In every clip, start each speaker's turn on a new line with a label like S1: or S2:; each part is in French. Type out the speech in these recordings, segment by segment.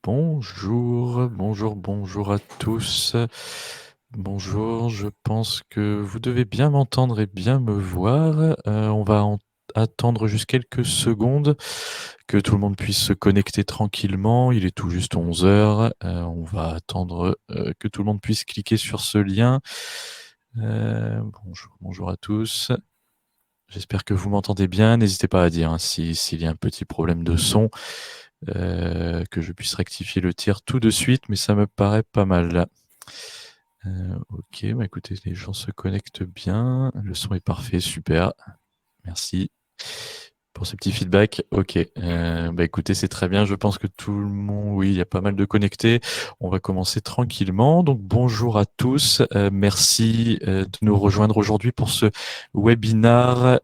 S1: Bonjour à tous. Bonjour, je pense que vous devez bien m'entendre et bien me voir. On va attendre juste quelques secondes que tout le monde puisse se connecter tranquillement. Il est tout juste 11 heures. On va attendre que tout le monde puisse cliquer sur ce lien. Bonjour à tous. J'espère que vous m'entendez bien. N'hésitez pas à dire hein, s'il y a un petit problème de son. Que je puisse rectifier le tir tout de suite, mais ça me paraît pas mal là. Ok, bah écoutez, les gens se connectent bien, le son est parfait, super, merci pour ce petit feedback. Ok, bah écoutez, c'est très bien. Je pense que tout le monde, oui, il y a pas mal de connectés. On va commencer tranquillement. Donc bonjour à tous. Merci de nous rejoindre aujourd'hui pour ce webinar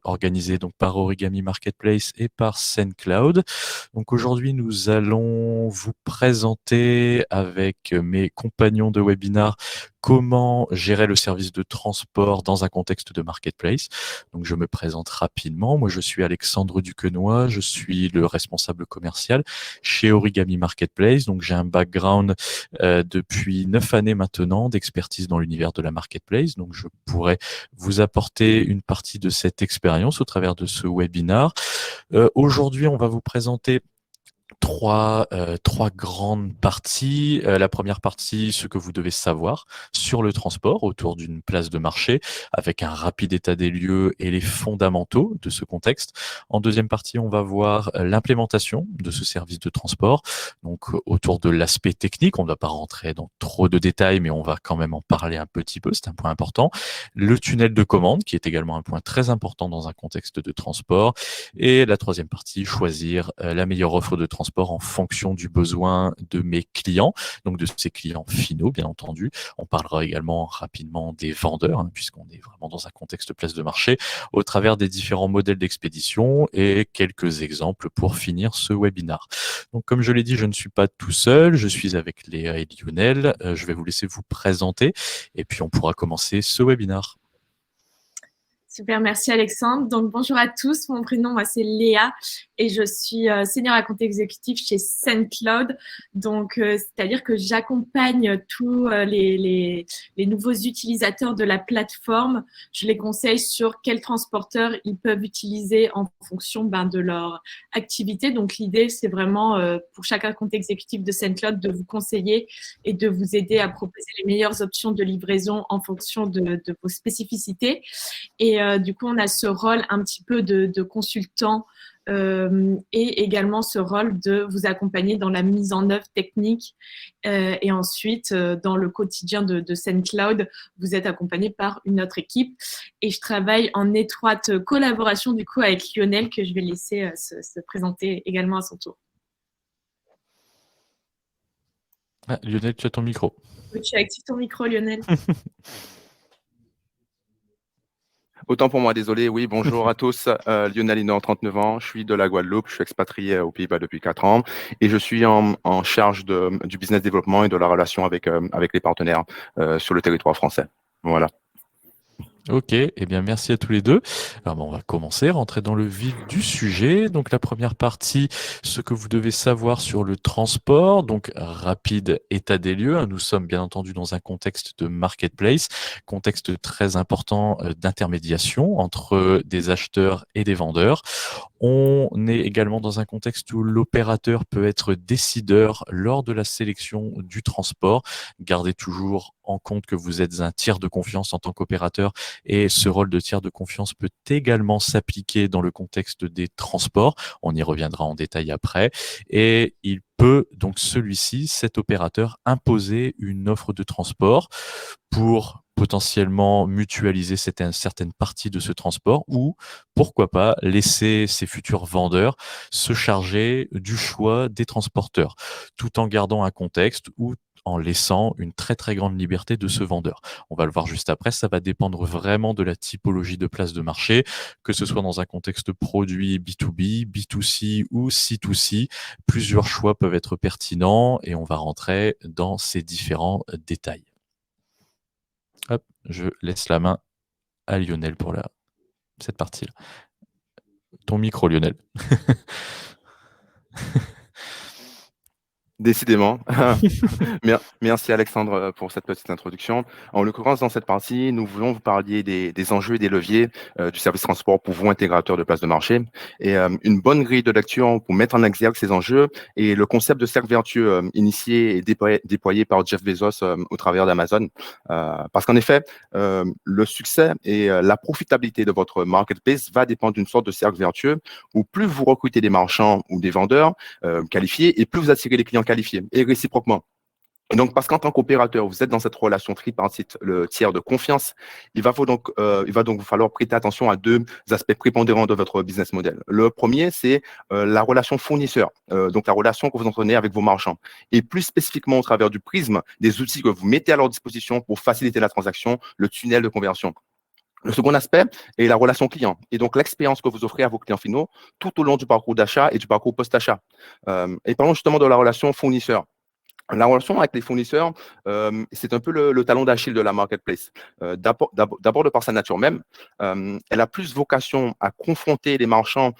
S1: organisé donc par Origami Marketplace et par SendCloud. Donc aujourd'hui, nous allons vous présenter avec mes compagnons de webinar comment gérer le service de transport dans un contexte de marketplace. Donc je me présente rapidement. Moi, je suis Alexandre Duquenois, je suis le responsable commercial chez Origami Marketplace. Donc j'ai un background depuis 9 années maintenant d'expertise dans l'univers de la marketplace. Donc je pourrais vous apporter une partie de cette expérience au travers de ce webinar. Aujourd'hui, on va vous présenter trois grandes parties. La première partie, ce que vous devez savoir sur le transport autour d'une place de marché, avec un rapide état des lieux et les fondamentaux de ce contexte. En deuxième partie, on va voir l'implémentation de ce service de transport, donc autour de l'aspect technique. On ne va pas rentrer dans trop de détails, mais on va quand même en parler un petit peu, c'est un point important. Le tunnel de commande, qui est également un point très important dans un contexte de transport. Et la troisième partie, choisir la meilleure offre de transport en fonction du besoin de mes clients, donc de ces clients finaux, bien entendu. On parlera également rapidement des vendeurs, hein, puisqu'on est vraiment dans un contexte place de marché, au travers des différents modèles d'expédition et quelques exemples pour finir ce webinar. Donc, comme je l'ai dit, je ne suis pas tout seul, je suis avec Léa et Lionel. Je vais vous laisser vous présenter et puis on pourra commencer ce webinar.
S2: Super, merci Alexandre. Donc bonjour à tous, mon prénom moi c'est Léa et je suis senior account exécutif chez SendCloud. Donc c'est-à-dire que j'accompagne tous les nouveaux utilisateurs de la plateforme. Je les conseille sur quels transporteurs ils peuvent utiliser en fonction de leur activité. Donc l'idée c'est vraiment pour chaque account exécutif de SendCloud de vous conseiller et de vous aider à proposer les meilleures options de livraison en fonction de vos spécificités. Et du coup, on a ce rôle un petit peu de consultant et également ce rôle de vous accompagner dans la mise en œuvre technique. Et ensuite, dans le quotidien de SendCloud, vous êtes accompagné par une autre équipe. Et je travaille en étroite collaboration du coup avec Lionel, que je vais laisser se présenter également à son tour.
S1: Ah, Lionel, tu as ton micro.
S2: Tu actives ton micro, Lionel.
S3: Autant pour moi, désolé. Oui, bonjour à tous. Lionel Hinault, 39 ans. Je suis de la Guadeloupe. Je suis expatrié aux Pays-Bas depuis 4 ans et je suis en charge du business développement et de la relation avec les partenaires sur le territoire français. Voilà.
S1: Ok, eh bien merci à tous les deux. Alors on va commencer, rentrer dans le vif du sujet. Donc la première partie, ce que vous devez savoir sur le transport. Donc rapide état des lieux, hein. Nous sommes bien entendu dans un contexte de marketplace, contexte très important d'intermédiation entre des acheteurs et des vendeurs. On est également dans un contexte où l'opérateur peut être décideur lors de la sélection du transport. Gardez toujours en compte que vous êtes un tiers de confiance en tant qu'opérateur et ce rôle de tiers de confiance peut également s'appliquer dans le contexte des transports. On y reviendra en détail après. Et il peut donc celui-ci, cet opérateur, imposer une offre de transport pour potentiellement mutualiser certaines parties de ce transport ou pourquoi pas laisser ses futurs vendeurs se charger du choix des transporteurs tout en gardant un contexte ou en laissant une très très grande liberté de ce vendeur. On va le voir juste après, ça va dépendre vraiment de la typologie de place de marché, que ce soit dans un contexte produit B2B, B2C ou C2C. Plusieurs choix peuvent être pertinents et on va rentrer dans ces différents détails. Hop, je laisse la main à Lionel pour cette partie-là. Ton micro, Lionel.
S3: Décidément. Merci Alexandre pour cette petite introduction. En l'occurrence, dans cette partie, nous voulons vous parler des enjeux et des leviers du service transport pour vous, intégrateurs de places de marché. Et une bonne grille de lecture pour mettre en exergue ces enjeux et le concept de cercle vertueux initié et déployé par Jeff Bezos au travers d'Amazon. Parce qu'en effet, le succès et la profitabilité de votre marketplace va dépendre d'une sorte de cercle vertueux où plus vous recrutez des marchands ou des vendeurs qualifiés et plus vous attirez les clients qualifiés et réciproquement. Et donc, parce qu'en tant qu'opérateur, vous êtes dans cette relation tripartite, le tiers de confiance, il va donc vous falloir prêter attention à deux aspects prépondérants de votre business model. Le premier, c'est la relation fournisseur, donc la relation que vous entretenez avec vos marchands, et plus spécifiquement au travers du prisme des outils que vous mettez à leur disposition pour faciliter la transaction, le tunnel de conversion. Le second aspect est la relation client et donc l'expérience que vous offrez à vos clients finaux tout au long du parcours d'achat et du parcours post-achat. Et parlons justement de la relation fournisseur. La relation avec les fournisseurs, c'est un peu le talon d'Achille de la marketplace. D'abord de par sa nature même, elle a plus vocation à confronter les marchands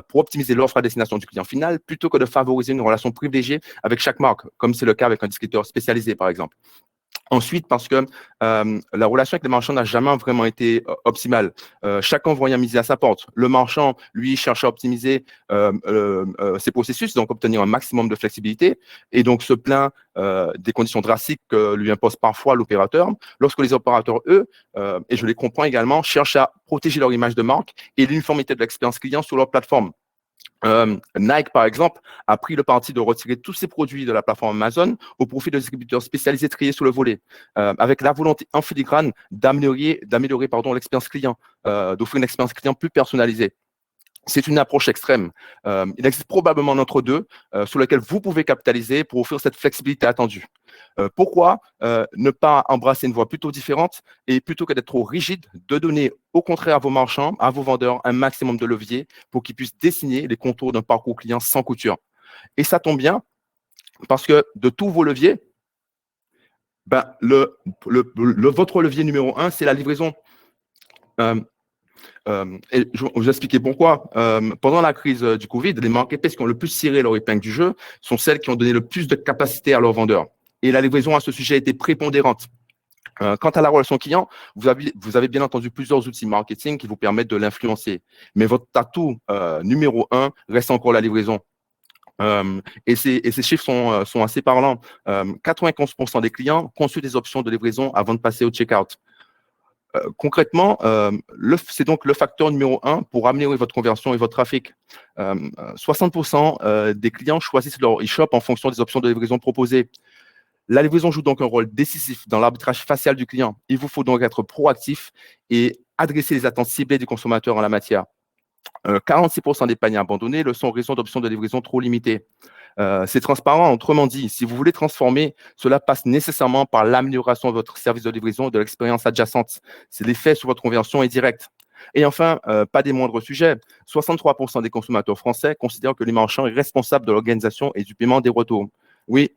S3: pour optimiser l'offre à destination du client final plutôt que de favoriser une relation privilégiée avec chaque marque, comme c'est le cas avec un distributeur spécialisé, par exemple. Ensuite, parce que la relation avec les marchands n'a jamais vraiment été optimale. Chacun voyant miser à sa porte. Le marchand, lui, cherche à optimiser ses processus, donc obtenir un maximum de flexibilité, et donc se plaint des conditions drastiques que lui impose parfois l'opérateur. Lorsque les opérateurs, eux, et je les comprends également, cherchent à protéger leur image de marque et l'uniformité de l'expérience client sur leur plateforme. Nike, par exemple, a pris le parti de retirer tous ses produits de la plateforme Amazon au profit de distributeurs spécialisés triés sur le volet, avec la volonté en filigrane d'améliorer l'expérience client, d'offrir une expérience client plus personnalisée. C'est une approche extrême. Il existe probablement un entre deux sur lequel vous pouvez capitaliser pour offrir cette flexibilité attendue. Pourquoi ne pas embrasser une voie plutôt différente et plutôt que d'être trop rigide, de donner au contraire à vos marchands, à vos vendeurs, un maximum de levier pour qu'ils puissent dessiner les contours d'un parcours client sans couture. Et ça tombe bien parce que de tous vos leviers, votre levier numéro 1, c'est la livraison. Et je vais vous expliquer pourquoi. Pendant la crise du Covid, les marketplaces qui ont le plus tiré leur épingle du jeu sont celles qui ont donné le plus de capacité à leurs vendeurs. Et la livraison à ce sujet a été prépondérante. Quant à la relation client, vous avez bien entendu plusieurs outils marketing qui vous permettent de l'influencer. Mais votre atout numéro 1 reste encore la livraison. Et ces chiffres sont assez parlants. 95% des clients consultent des options de livraison avant de passer au checkout. Concrètement, c'est donc le facteur numéro 1 pour améliorer votre conversion et votre trafic. 60% des clients choisissent leur e-shop en fonction des options de livraison proposées. La livraison joue donc un rôle décisif dans l'arbitrage facial du client. Il vous faut donc être proactif et adresser les attentes ciblées du consommateur en la matière. 46% des paniers abandonnés le sont en raison d'options de livraison trop limitées. C'est transparent, autrement dit, si vous voulez transformer, cela passe nécessairement par l'amélioration de votre service de livraison et de l'expérience adjacente. C'est l'effet sur votre conversion est direct. Et enfin, pas des moindres sujets, 63% des consommateurs français considèrent que les marchands sont responsables de l'organisation et du paiement des retours. Oui,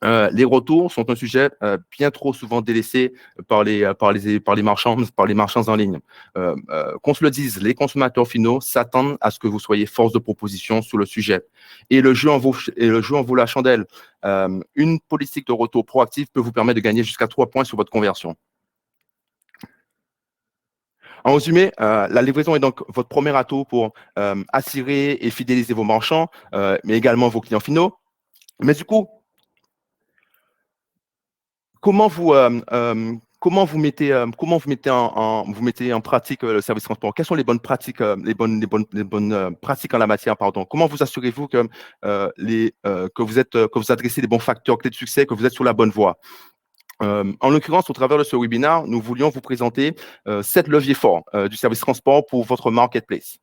S3: les retours sont un sujet bien trop souvent délaissé par les marchands en ligne. Qu'on se le dise, les consommateurs finaux s'attendent à ce que vous soyez force de proposition sur le sujet. Et le jeu en vaut la chandelle. Une politique de retour proactive peut vous permettre de gagner jusqu'à 3 points sur votre conversion. En résumé, la livraison est donc votre premier atout pour attirer et fidéliser vos marchands, mais également vos clients finaux. Mais du coup, comment vous mettez en pratique le service transport? Quelles sont les bonnes pratiques, pratiques en la matière, pardon? Comment vous assurez-vous que vous adressez les bons facteurs clés de succès, que vous êtes sur la bonne voie? En l'occurrence, au travers de ce webinaire, nous voulions vous présenter 7 leviers forts du service transport pour votre marketplace.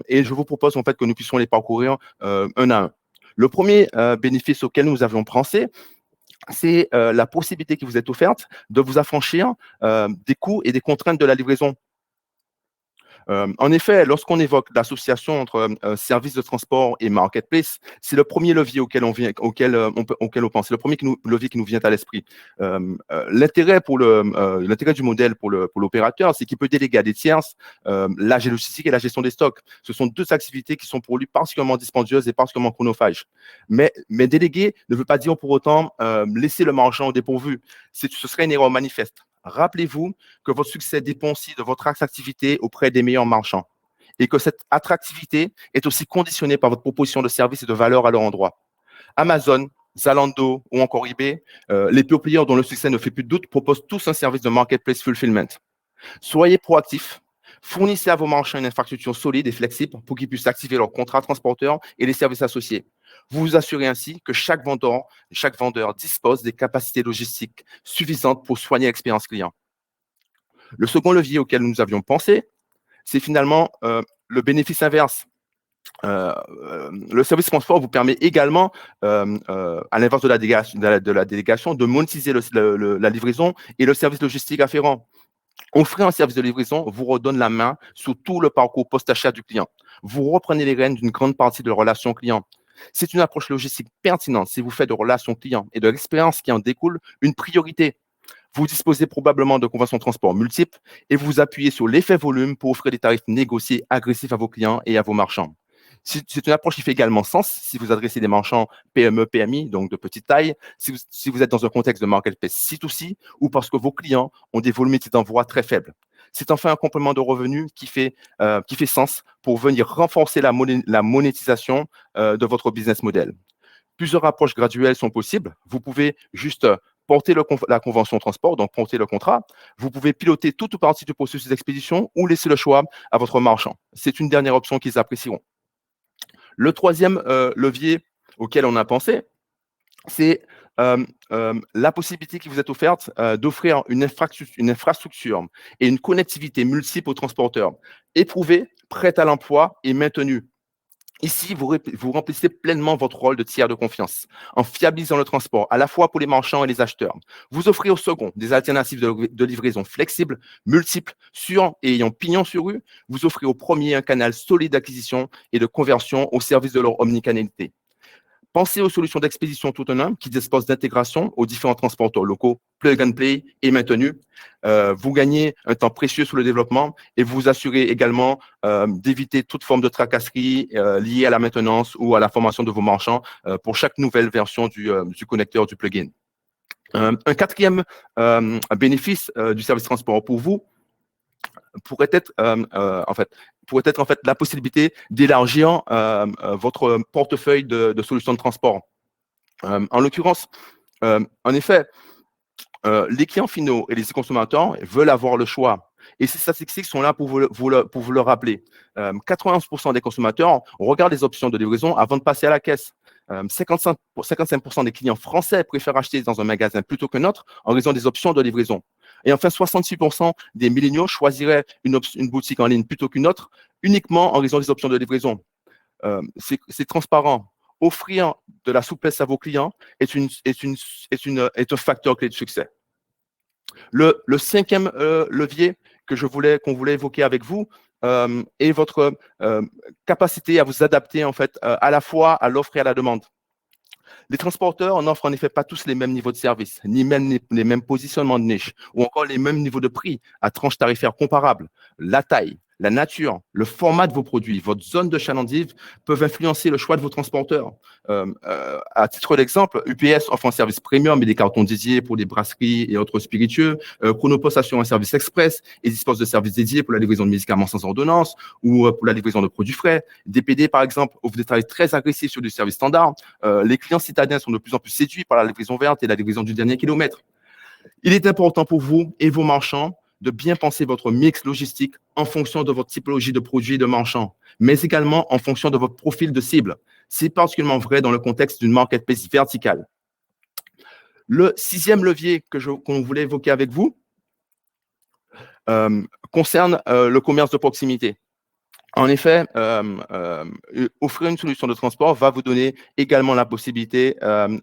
S3: Et je vous propose en fait que nous puissions les parcourir un à un. Le premier bénéfice auquel nous avions pensé, c'est la possibilité qui vous est offerte de vous affranchir des coûts et des contraintes de la livraison. En effet, lorsqu'on évoque l'association entre services de transport et marketplace, c'est le premier levier auquel on pense. C'est le premier levier qui nous vient à l'esprit. L'intérêt du modèle pour l'opérateur, c'est qu'il peut déléguer à des tierces la logistique et la gestion des stocks. Ce sont deux activités qui sont pour lui particulièrement dispendieuses et particulièrement chronophages. Mais déléguer ne veut pas dire pour autant laisser le marchand au dépourvu. Ce serait une erreur manifeste. Rappelez-vous que votre succès dépend aussi de votre attractivité auprès des meilleurs marchands et que cette attractivité est aussi conditionnée par votre proposition de service et de valeur à leur endroit. Amazon, Zalando ou encore eBay, les pure players dont le succès ne fait plus de doute proposent tous un service de marketplace fulfillment. Soyez proactifs. Fournissez à vos marchands une infrastructure solide et flexible pour qu'ils puissent activer leurs contrats transporteurs et les services associés. Vous vous assurez ainsi que chaque vendeur dispose des capacités logistiques suffisantes pour soigner l'expérience client. Le second levier auquel nous avions pensé, c'est finalement le bénéfice inverse. Le service transport vous permet également, à l'inverse de la délégation, de monétiser la livraison et le service logistique afférent. Offrir un service de livraison vous redonne la main sur tout le parcours post-achat du client. Vous reprenez les rênes d'une grande partie de la relation client. C'est une approche logistique pertinente si vous faites de relations clients et de l'expérience qui en découle une priorité. Vous disposez probablement de conventions de transport multiples et vous appuyez sur l'effet volume pour offrir des tarifs négociés agressifs à vos clients et à vos marchands. C'est une approche qui fait également sens si vous adressez des marchands PME, PMI, donc de petite taille, si vous êtes dans un contexte de marketplace C2C ou parce que vos clients ont des volumétries d'envoi très faibles. C'est enfin un complément de revenus qui fait sens pour venir renforcer la monétisation de votre business model. Plusieurs approches graduelles sont possibles. Vous pouvez juste porter la convention transport, donc porter le contrat. Vous pouvez piloter toute ou partie du processus d'expédition ou laisser le choix à votre marchand. C'est une dernière option qu'ils apprécieront. Le troisième levier auquel on a pensé, c'est la possibilité qui vous est offerte d'offrir une infrastructure et une connectivité multiple aux transporteurs, éprouvée, prête à l'emploi et maintenue. Ici, vous remplissez pleinement votre rôle de tiers de confiance en fiabilisant le transport à la fois pour les marchands et les acheteurs. Vous offrez au second des alternatives de livraison flexibles, multiples, sûres et ayant pignon sur rue. Vous offrez au premier un canal solide d'acquisition et de conversion au service de leur omnicanalité. Pensez aux solutions d'expédition tout en un qui disposent d'intégration aux différents transporteurs locaux, plug and play et maintenus. Vous gagnez un temps précieux sur le développement et vous vous assurez également d'éviter toute forme de tracasserie liée à la maintenance ou à la formation de vos marchands pour chaque nouvelle version du connecteur du plugin. Un quatrième bénéfice du service transport pour vous pourrait être en fait la possibilité d'élargir votre portefeuille de solutions de transport. En l'occurrence, en effet, les clients finaux et les consommateurs veulent avoir le choix. Et ces statistiques sont là pour vous le rappeler. 91% des consommateurs regardent les options de livraison avant de passer à la caisse. 55% des clients français préfèrent acheter dans un magasin plutôt qu'un autre en raison des options de livraison. Et enfin, 66% des milléniaux choisiraient une boutique en ligne plutôt qu'une autre uniquement en raison des options de livraison. C'est transparent. Offrir de la souplesse à vos clients est un facteur clé de succès. Le cinquième levier qu'on voulait évoquer avec vous est votre capacité à vous adapter en fait à la fois à l'offre et à la demande. Les transporteurs n'offrent en effet pas tous les mêmes niveaux de service, ni même les mêmes positionnements de niche, ou encore les mêmes niveaux de prix à tranches tarifaires comparables. La taille, la nature, le format de vos produits, votre zone de chalandise peuvent influencer le choix de vos transporteurs. À titre d'exemple, UPS offre un service premium et des cartons dédiés pour les brasseries et autres spiritueux. Chronopost assure un service express et dispose de services dédiés pour la livraison de médicaments sans ordonnance ou pour la livraison de produits frais. DPD, par exemple, offre des tarifs très agressifs sur du service standard. Les clients citadins sont de plus en plus séduits par la livraison verte et la livraison du dernier kilomètre. Il est important pour vous et vos marchands de bien penser votre mix logistique en fonction de votre typologie de produits et de marchands, mais également en fonction de votre profil de cible. C'est particulièrement vrai dans le contexte d'une marketplace verticale. Le sixième levier qu'on voulait évoquer avec vous concerne le commerce de proximité. En effet, offrir une solution de transport va vous donner également la possibilité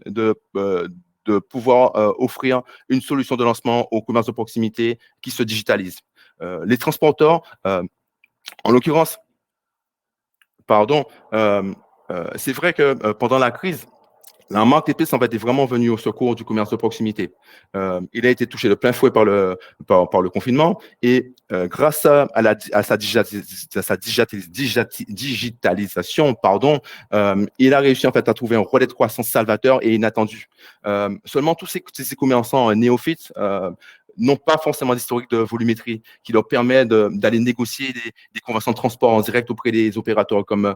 S3: de pouvoir offrir une solution de lancement au commerce de proximité qui se digitalise. Les transporteurs En l'occurrence, pardon, c'est vrai que pendant la crise, la marketplace en fait est vraiment venu au secours du commerce de proximité. Il a été touché de plein fouet par le confinement et grâce à sa digitalisation, pardon, il a réussi en fait à trouver un relais de croissance salvateur et inattendu. Seulement tous ces commerçants néophytes n'ont pas forcément d'historique de volumétrie qui leur permet d'aller négocier des conventions de transport en direct auprès des opérateurs comme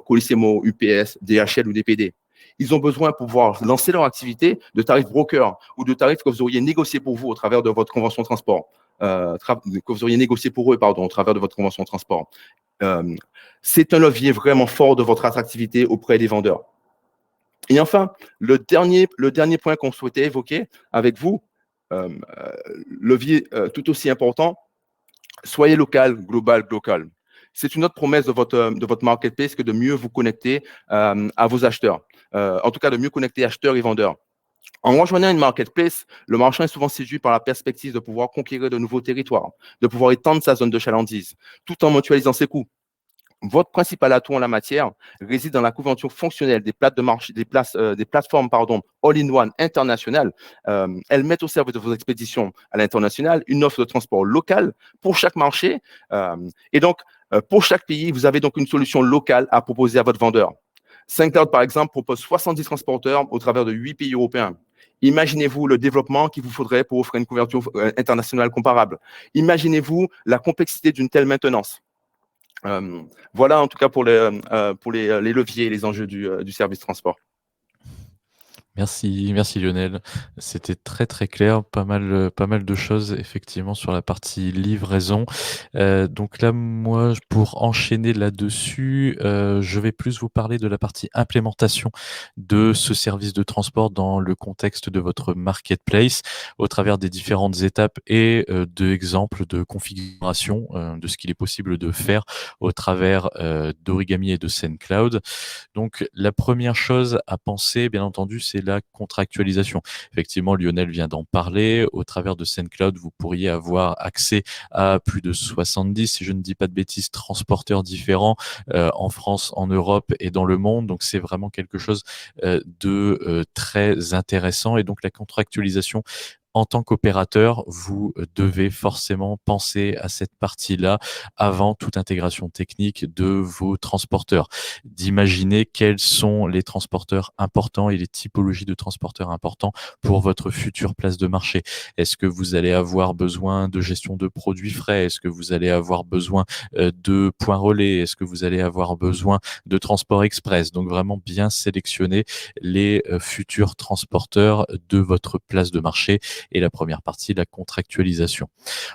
S3: Colissimo, UPS, DHL ou DPD. Ils ont besoin pour pouvoir lancer leur activité de tarifs broker ou de tarifs que vous auriez négociés pour vous au travers de votre convention de transport, que vous auriez négocié pour eux, pardon, au travers de votre convention de transport. C'est un levier vraiment fort de votre attractivité auprès des vendeurs. Et enfin, le dernier point qu'on souhaitait évoquer avec vous, levier tout aussi important, soyez local, global, local. C'est une autre promesse de votre marketplace que de mieux vous connecter à vos acheteurs. En tout cas, de mieux connecter acheteurs et vendeurs. En rejoignant une marketplace, le marchand est souvent séduit par la perspective de pouvoir conquérir de nouveaux territoires, de pouvoir étendre sa zone de chalandise, tout en mutualisant ses coûts. Votre principal atout en la matière réside dans la couverture fonctionnelle des plateformes all-in-one internationales. Elles mettent au service de vos expéditions à l'international une offre de transport local pour chaque marché. Et donc, pour chaque pays, vous avez donc une solution locale à proposer à votre vendeur. SendCloud, par exemple, propose 70 transporteurs au travers de 8 pays européens. Imaginez-vous le développement qu'il vous faudrait pour offrir une couverture internationale comparable. Imaginez-vous la complexité d'une telle maintenance. Voilà en tout cas pour les leviers et les enjeux du service transport.
S1: Merci Lionel. C'était très très clair, pas mal de choses effectivement sur la partie livraison. Donc là, moi, pour enchaîner là-dessus, je vais plus vous parler de la partie implémentation de ce service de transport dans le contexte de votre marketplace, au travers des différentes étapes et d'exemples de configuration de ce qu'il est possible de faire au travers d'Origami et de SendCloud. Donc, la première chose à penser, bien entendu, c'est la contractualisation. Effectivement, Lionel vient d'en parler. Au travers de SendCloud, vous pourriez avoir accès à plus de 70, si je ne dis pas de bêtises, transporteurs différents en France, en Europe et dans le monde. Donc, c'est vraiment quelque chose de très intéressant. Et donc, la contractualisation, en tant qu'opérateur, vous devez forcément penser à cette partie-là avant toute intégration technique de vos transporteurs, d'imaginer quels sont les transporteurs importants et les typologies de transporteurs importants pour votre future place de marché. Est-ce que vous allez avoir besoin de gestion de produits frais? Est-ce que vous allez avoir besoin de points relais? Est-ce que vous allez avoir besoin de transport express? Donc vraiment bien sélectionner les futurs transporteurs de votre place de marché. Et la première partie, la contractualisation.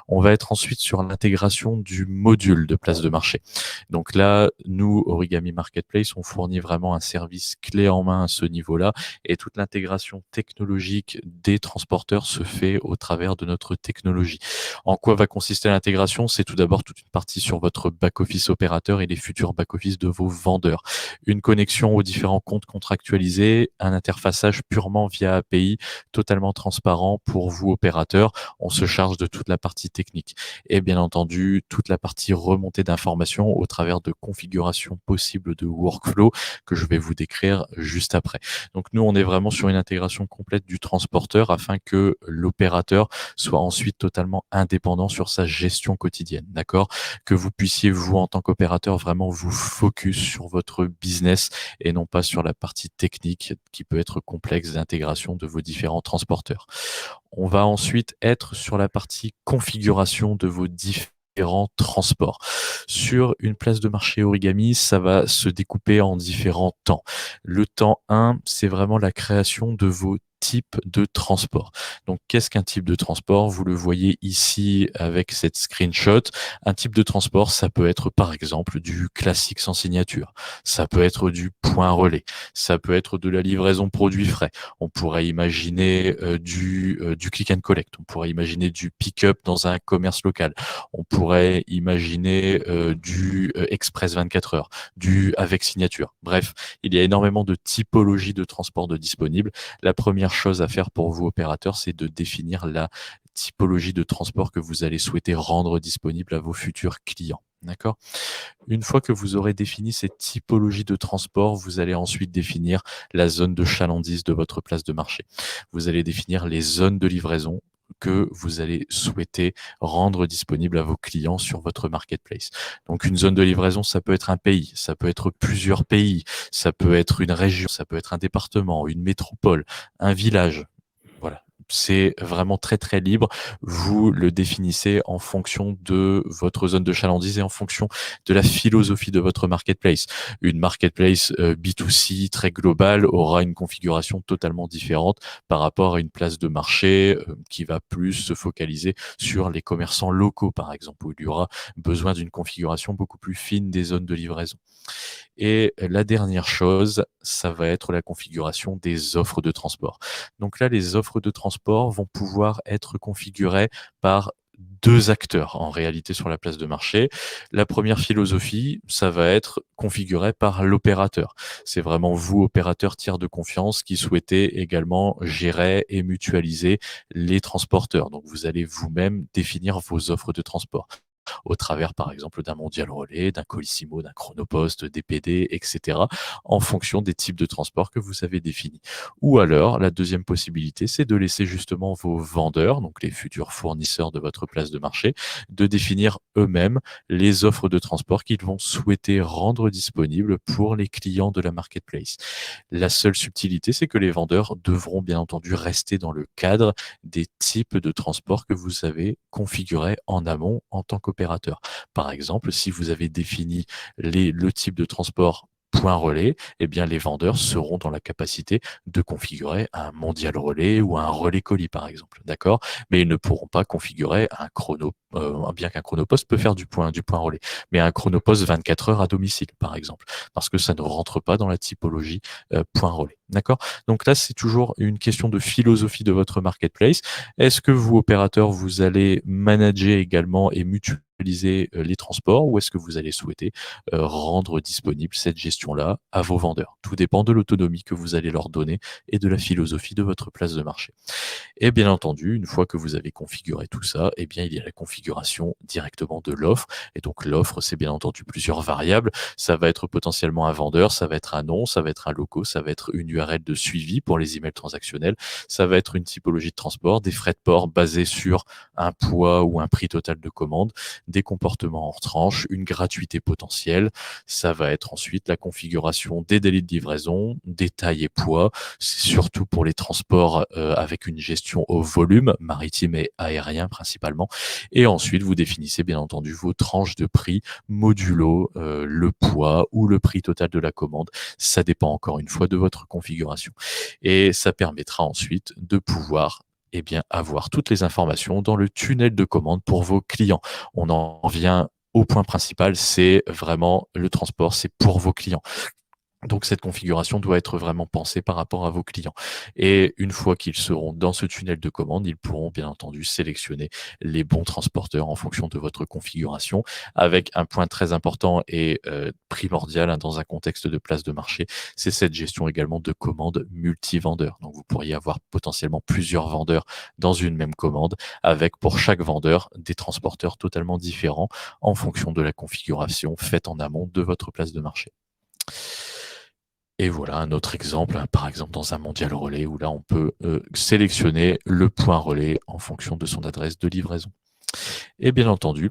S1: On va être ensuite sur l'intégration du module de place de marché. Donc là, nous, Origami Marketplace, on fournit vraiment un service clé en main à ce niveau-là et toute l'intégration technologique des transporteurs se fait au travers de notre technologie. En quoi va consister l'intégration? C'est tout d'abord toute une partie sur votre back-office opérateur et les futurs back-office de vos vendeurs. Une connexion aux différents comptes contractualisés, un interfaçage purement via API, totalement transparent pour vous, opérateurs. On se charge de toute la partie technique. Et bien entendu, toute la partie remontée d'informations au travers de configurations possibles de workflow que je vais vous décrire juste après. Donc nous, on est vraiment sur une intégration complète du transporteur afin que l'opérateur soit ensuite totalement indépendant sur sa gestion quotidienne, d'accord? Que vous puissiez, vous, en tant qu'opérateur, vraiment vous focus sur votre business et non pas sur la partie technique qui peut être complexe d'intégration de vos différents transporteurs. On va ensuite être sur la partie configuration de vos différents transports. Sur une place de marché Origami, ça va se découper en différents temps. Le temps 1, c'est vraiment la création de vos types de transport. Donc, qu'est-ce qu'un type de transport? Vous le voyez ici avec cette screenshot. Un type de transport, ça peut être par exemple du classique sans signature. Ça peut être du point relais. Ça peut être de la livraison produits frais. On pourrait imaginer du click and collect. On pourrait imaginer du pick-up dans un commerce local. On pourrait imaginer du express 24 heures, du avec signature. Bref, il y a énormément de typologies de transport de disponibles. La première chose à faire pour vous, opérateurs, c'est de définir la typologie de transport que vous allez souhaiter rendre disponible à vos futurs clients. D'accord? Une fois que vous aurez défini cette typologie de transport, vous allez ensuite définir la zone de chalandise de votre place de marché. Vous allez définir les zones de livraison que vous allez souhaiter rendre disponibles à vos clients sur votre marketplace. Donc une zone de livraison, ça peut être un pays, ça peut être plusieurs pays, ça peut être une région, ça peut être un département, une métropole, un village. Voilà. C'est vraiment très très libre. Vous le définissez en fonction de votre zone de chalandise et en fonction de la philosophie de votre marketplace. Une marketplace B2C très globale aura une configuration totalement différente par rapport à une place de marché qui va plus se focaliser sur les commerçants locaux, par exemple, où il y aura besoin d'une configuration beaucoup plus fine des zones de livraison. Et la dernière chose, ça va être la configuration des offres de transport. Donc là, les offres de transport vont pouvoir être configurées par deux acteurs en réalité sur la place de marché. La première philosophie, ça va être configuré par l'opérateur. C'est vraiment vous, opérateur tiers de confiance, qui souhaitez également gérer et mutualiser les transporteurs. Donc vous allez vous-même définir vos offres de transport au travers, par exemple, d'un Mondial Relais, d'un Colissimo, d'un Chronopost, DPD, etc., en fonction des types de transports que vous avez définis. Ou alors, la deuxième possibilité, c'est de laisser justement vos vendeurs, donc les futurs fournisseurs de votre place de marché, de définir eux-mêmes les offres de transport qu'ils vont souhaiter rendre disponibles pour les clients de la marketplace. La seule subtilité, c'est que les vendeurs devront bien entendu rester dans le cadre des types de transports que vous avez configurés en amont en tant qu'opérateur. Par exemple, si vous avez défini le type de transport point relais, eh bien les vendeurs seront dans la capacité de configurer un mondial relais ou un relais colis, par exemple. D'accord? Mais ils ne pourront pas configurer un chrono, bien qu'un chronopost peut faire du point relais, mais un chronopost 24 heures à domicile, par exemple, parce que ça ne rentre pas dans la typologie point relais. D'accord? Donc là, c'est toujours une question de philosophie de votre marketplace. Est-ce que vous, opérateur, vous allez manager également et mutualiser les transports, ou est-ce que vous allez souhaiter rendre disponible cette gestion-là à vos vendeurs? Tout dépend de l'autonomie que vous allez leur donner et de la philosophie de votre place de marché. Et bien entendu, une fois que vous avez configuré tout ça, eh bien, il y a la configuration directement de l'offre. Et donc, l'offre, c'est bien entendu plusieurs variables. Ça va être potentiellement un vendeur, ça va être un nom, ça va être un logo, ça va être une URL de suivi pour les emails transactionnels, ça va être une typologie de transport, des frais de port basés sur un poids ou un prix total de commande, des comportements en tranche, une gratuité potentielle. Ça va être ensuite la configuration des délais de livraison, des tailles et poids. C'est surtout pour les transports avec une gestion au volume, maritime et aérien principalement. Et ensuite, vous définissez bien entendu vos tranches de prix modulo le poids ou le prix total de la commande. Ça dépend encore une fois de votre configuration. Et ça permettra ensuite de pouvoir avoir toutes les informations dans le tunnel de commande pour vos clients. On en vient au point principal, c'est vraiment le transport, c'est pour vos clients. Donc cette configuration doit être vraiment pensée par rapport à vos clients. Et une fois qu'ils seront dans ce tunnel de commande, ils pourront bien entendu sélectionner les bons transporteurs en fonction de votre configuration, avec un point très important et primordial dans un contexte de place de marché, c'est cette gestion également de commandes multi-vendeurs. Donc vous pourriez avoir potentiellement plusieurs vendeurs dans une même commande, avec pour chaque vendeur des transporteurs totalement différents en fonction de la configuration faite en amont de votre place de marché. Et voilà un autre exemple, par exemple dans un mondial relais où là on peut sélectionner le point relais en fonction de son adresse de livraison. Et bien entendu,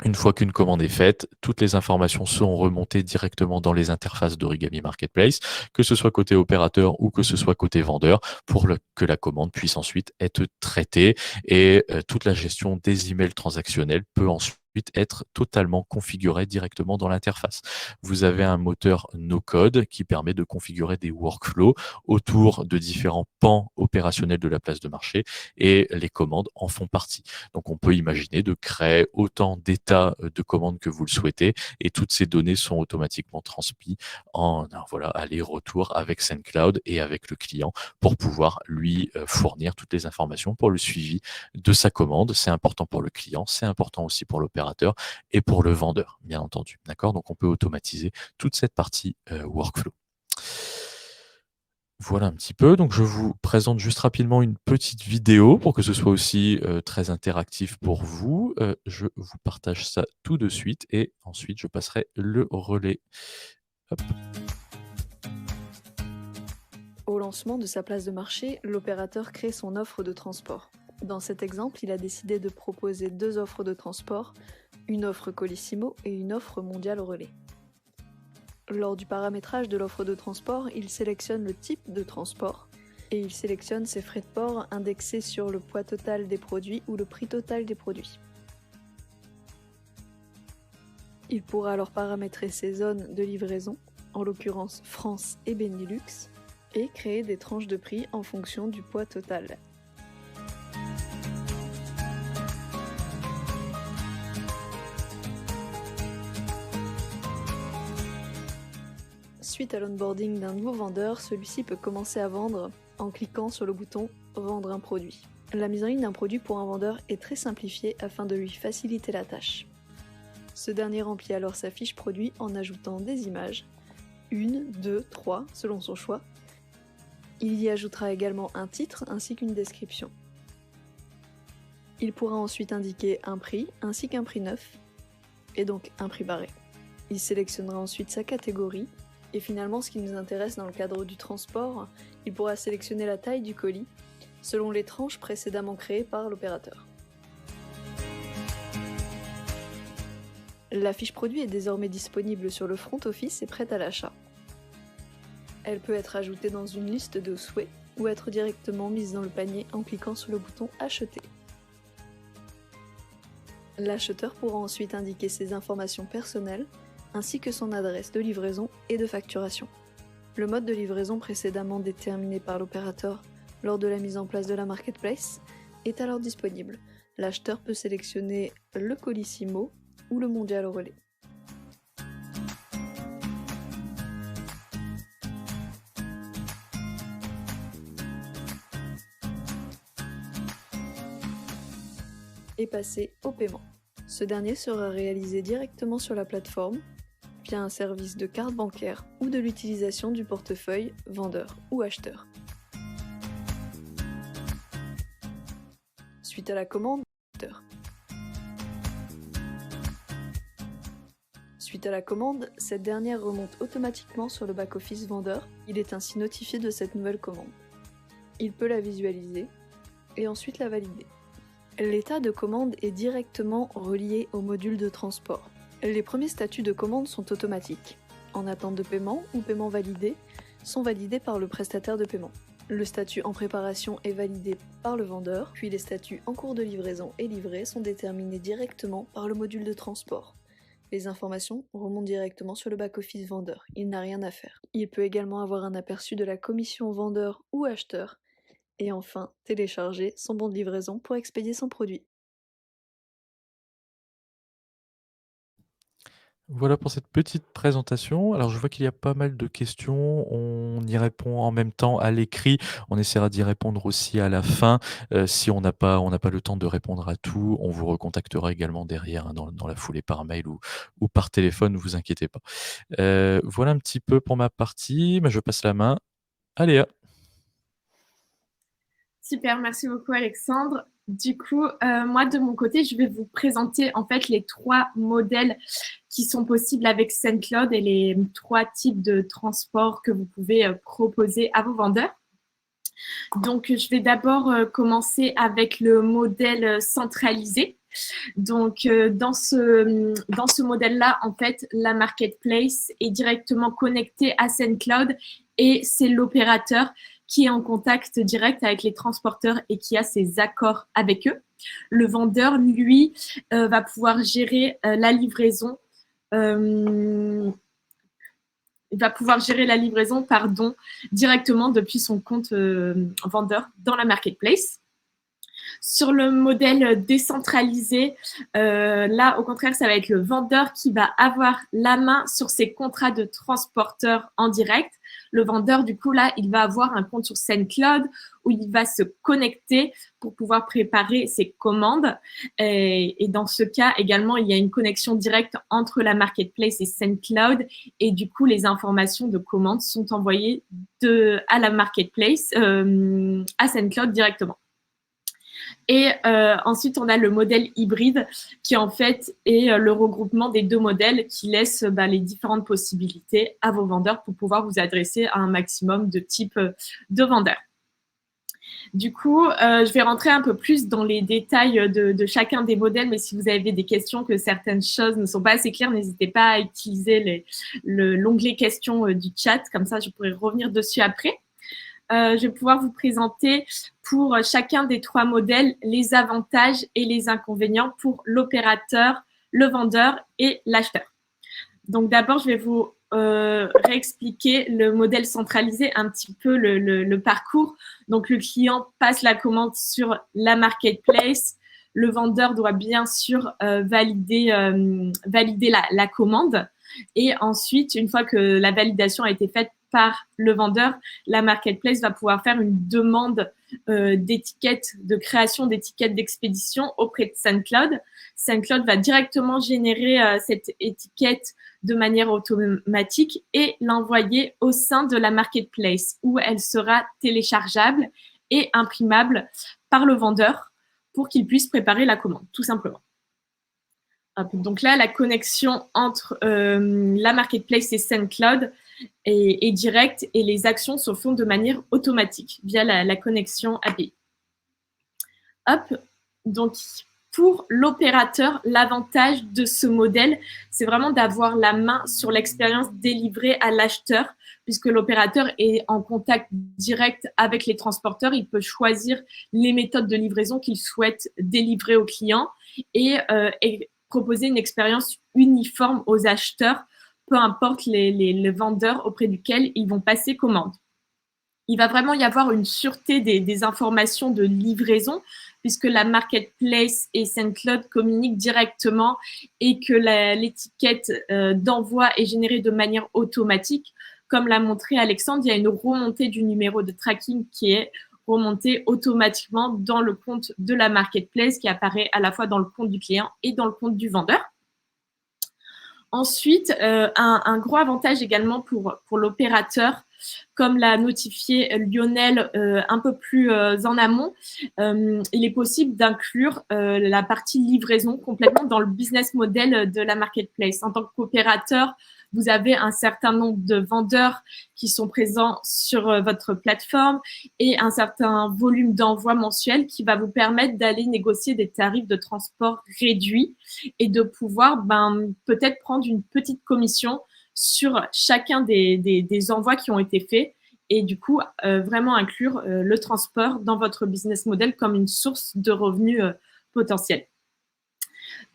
S1: une fois qu'une commande est faite, toutes les informations seront remontées directement dans les interfaces d'Origami Marketplace, que ce soit côté opérateur ou que ce soit côté vendeur, pour que la commande puisse ensuite être traitée. Et toute la gestion des emails transactionnels peut ensuite être totalement configurée directement dans l'interface. Vous avez un moteur no-code qui permet de configurer des workflows autour de différents pans opérationnels de la place de marché, et les commandes en font partie. Donc on peut imaginer de créer autant d'états de commandes que vous le souhaitez, et toutes ces données sont automatiquement transmises en aller-retour avec SendCloud et avec le client pour pouvoir lui fournir toutes les informations pour le suivi de sa commande. C'est important pour le client, c'est important aussi pour l'opérateur et pour le vendeur, bien entendu. D'accord? Donc on peut automatiser toute cette partie workflow. Voilà un petit peu. Donc je vous présente juste rapidement une petite vidéo pour que ce soit aussi, très interactif pour vous. Je vous partage ça tout de suite et ensuite je passerai le relais. Hop.
S4: Au lancement de sa place de marché, l'opérateur crée son offre de transport. Dans cet exemple, il a décidé de proposer 2 offres de transport, une offre Colissimo et une offre Mondial Relais. Lors du paramétrage de l'offre de transport, il sélectionne le type de transport et il sélectionne ses frais de port indexés sur le poids total des produits ou le prix total des produits. Il pourra alors paramétrer ses zones de livraison, en l'occurrence France et Benelux, et créer des tranches de prix en fonction du poids total. Suite à l'onboarding d'un nouveau vendeur, celui-ci peut commencer à vendre en cliquant sur le bouton « Vendre un produit ». La mise en ligne d'un produit pour un vendeur est très simplifiée afin de lui faciliter la tâche. Ce dernier remplit alors sa fiche produit en ajoutant des images, 1, 2, 3 selon son choix. Il y ajoutera également un titre ainsi qu'une description. Il pourra ensuite indiquer un prix ainsi qu'un prix neuf, et donc un prix barré. Il sélectionnera ensuite sa catégorie, et finalement ce qui nous intéresse dans le cadre du transport, il pourra sélectionner la taille du colis, selon les tranches précédemment créées par l'opérateur. La fiche produit est désormais disponible sur le front office et prête à l'achat. Elle peut être ajoutée dans une liste de souhaits ou être directement mise dans le panier en cliquant sur le bouton « Acheter ». L'acheteur pourra ensuite indiquer ses informations personnelles ainsi que son adresse de livraison et de facturation. Le mode de livraison précédemment déterminé par l'opérateur lors de la mise en place de la marketplace est alors disponible. L'acheteur peut sélectionner le Colissimo ou le Mondial Relais. Et passer au paiement. Ce dernier sera réalisé directement sur la plateforme via un service de carte bancaire ou de l'utilisation du portefeuille vendeur ou acheteur. Suite à la commande, acheteur. Suite à la commande, cette dernière remonte automatiquement sur le back-office vendeur. Il est ainsi notifié de cette nouvelle commande. Il peut la visualiser et ensuite la valider. L'état de commande est directement relié au module de transport. Les premiers statuts de commande sont automatiques. En attente de paiement ou paiement validé sont validés par le prestataire de paiement. Le statut en préparation est validé par le vendeur, puis les statuts en cours de livraison et livrés sont déterminés directement par le module de transport. Les informations remontent directement sur le back-office vendeur, il n'a rien à faire. Il peut également avoir un aperçu de la commission vendeur ou acheteur, et enfin télécharger son bon de livraison pour expédier son produit.
S1: Voilà pour cette petite présentation. Alors, je vois qu'il y a pas mal de questions. On y répond en même temps à l'écrit. On essaiera d'y répondre aussi à la fin. Si on n'a pas le temps de répondre à tout, on vous recontactera également derrière, hein, dans la foulée par mail ou par téléphone, ne vous inquiétez pas. Voilà un petit peu pour ma partie. Je passe la main à Léa.
S2: Super, merci beaucoup Alexandre. Du coup, moi de mon côté, je vais vous présenter en fait les 3 modèles qui sont possibles avec SendCloud et les 3 types de transport que vous pouvez proposer à vos vendeurs. Donc, je vais d'abord commencer avec le modèle centralisé. Donc, dans ce modèle-là, en fait, la marketplace est directement connectée à SendCloud et c'est l'opérateur qui est en contact direct avec les transporteurs et qui a ses accords avec eux. Le vendeur, lui, va pouvoir gérer la livraison. Il va pouvoir gérer la livraison, directement depuis son compte vendeur dans la marketplace. Sur le modèle décentralisé, là, au contraire, ça va être le vendeur qui va avoir la main sur ses contrats de transporteurs en direct. Le vendeur, du coup, là, il va avoir un compte sur SendCloud où il va se connecter pour pouvoir préparer ses commandes. Et dans ce cas, également, il y a une connexion directe entre la marketplace et SendCloud. Et du coup, les informations de commandes sont envoyées à la marketplace, à SendCloud directement. Et ensuite, on a le modèle hybride qui, en fait, est le regroupement des deux modèles qui laisse les différentes possibilités à vos vendeurs pour pouvoir vous adresser à un maximum de types de vendeurs. Du coup, je vais rentrer un peu plus dans les détails de chacun des modèles, mais si vous avez des questions, que certaines choses ne sont pas assez claires, n'hésitez pas à utiliser l'onglet questions du chat, comme ça je pourrai revenir dessus après. Je vais pouvoir vous présenter pour chacun des trois modèles les avantages et les inconvénients pour l'opérateur, le vendeur et l'acheteur. Donc d'abord, je vais vous réexpliquer le modèle centralisé, un petit peu le parcours. Donc le client passe la commande sur la marketplace. Le vendeur doit bien sûr valider la commande. Et ensuite, une fois que la validation a été faite par le vendeur, la marketplace va pouvoir faire une demande d'étiquette, de création d'étiquettes d'expédition auprès de SendCloud. SendCloud va directement générer cette étiquette de manière automatique et l'envoyer au sein de la marketplace où elle sera téléchargeable et imprimable par le vendeur pour qu'il puisse préparer la commande, tout simplement. Donc là, la connexion entre la marketplace et SendCloud est directe et les actions se font de manière automatique via la connexion API. Donc pour l'opérateur, l'avantage de ce modèle, c'est vraiment d'avoir la main sur l'expérience délivrée à l'acheteur, puisque l'opérateur est en contact direct avec les transporteurs. Il peut choisir les méthodes de livraison qu'il souhaite délivrer au client et proposer une expérience uniforme aux acheteurs, peu importe les vendeurs auprès duquel ils vont passer commande. Il va vraiment y avoir une sûreté des informations de livraison, puisque la marketplace et SendCloud communiquent directement et que l'étiquette d'envoi est générée de manière automatique. Comme l'a montré Alexandre, il y a une remontée du numéro de tracking qui est remonté automatiquement dans le compte de la marketplace, qui apparaît à la fois dans le compte du client et dans le compte du vendeur. Ensuite, un gros avantage également pour l'opérateur, comme l'a notifié Lionel un peu plus en amont, il est possible d'inclure la partie livraison complètement dans le business model de la marketplace. En tant qu'opérateur, vous avez un certain nombre de vendeurs qui sont présents sur votre plateforme et un certain volume d'envoi mensuel qui va vous permettre d'aller négocier des tarifs de transport réduits et de pouvoir peut-être prendre une petite commission sur chacun des envois qui ont été faits et du coup, vraiment inclure le transport dans votre business model comme une source de revenus potentiels.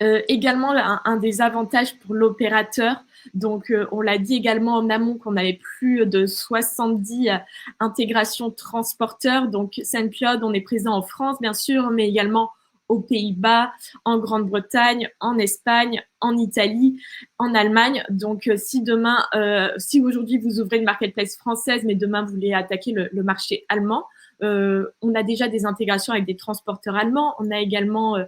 S2: Également, un des avantages pour l'opérateur, donc on l'a dit également en amont qu'on avait plus de 70 intégrations transporteurs. Donc SendCloud, on est présent en France bien sûr, mais également aux Pays-Bas, en Grande-Bretagne, en Espagne, en Italie, en Allemagne. Donc si demain, si aujourd'hui vous ouvrez une marketplace française, mais demain vous voulez attaquer le marché allemand, on a déjà des intégrations avec des transporteurs allemands. On a également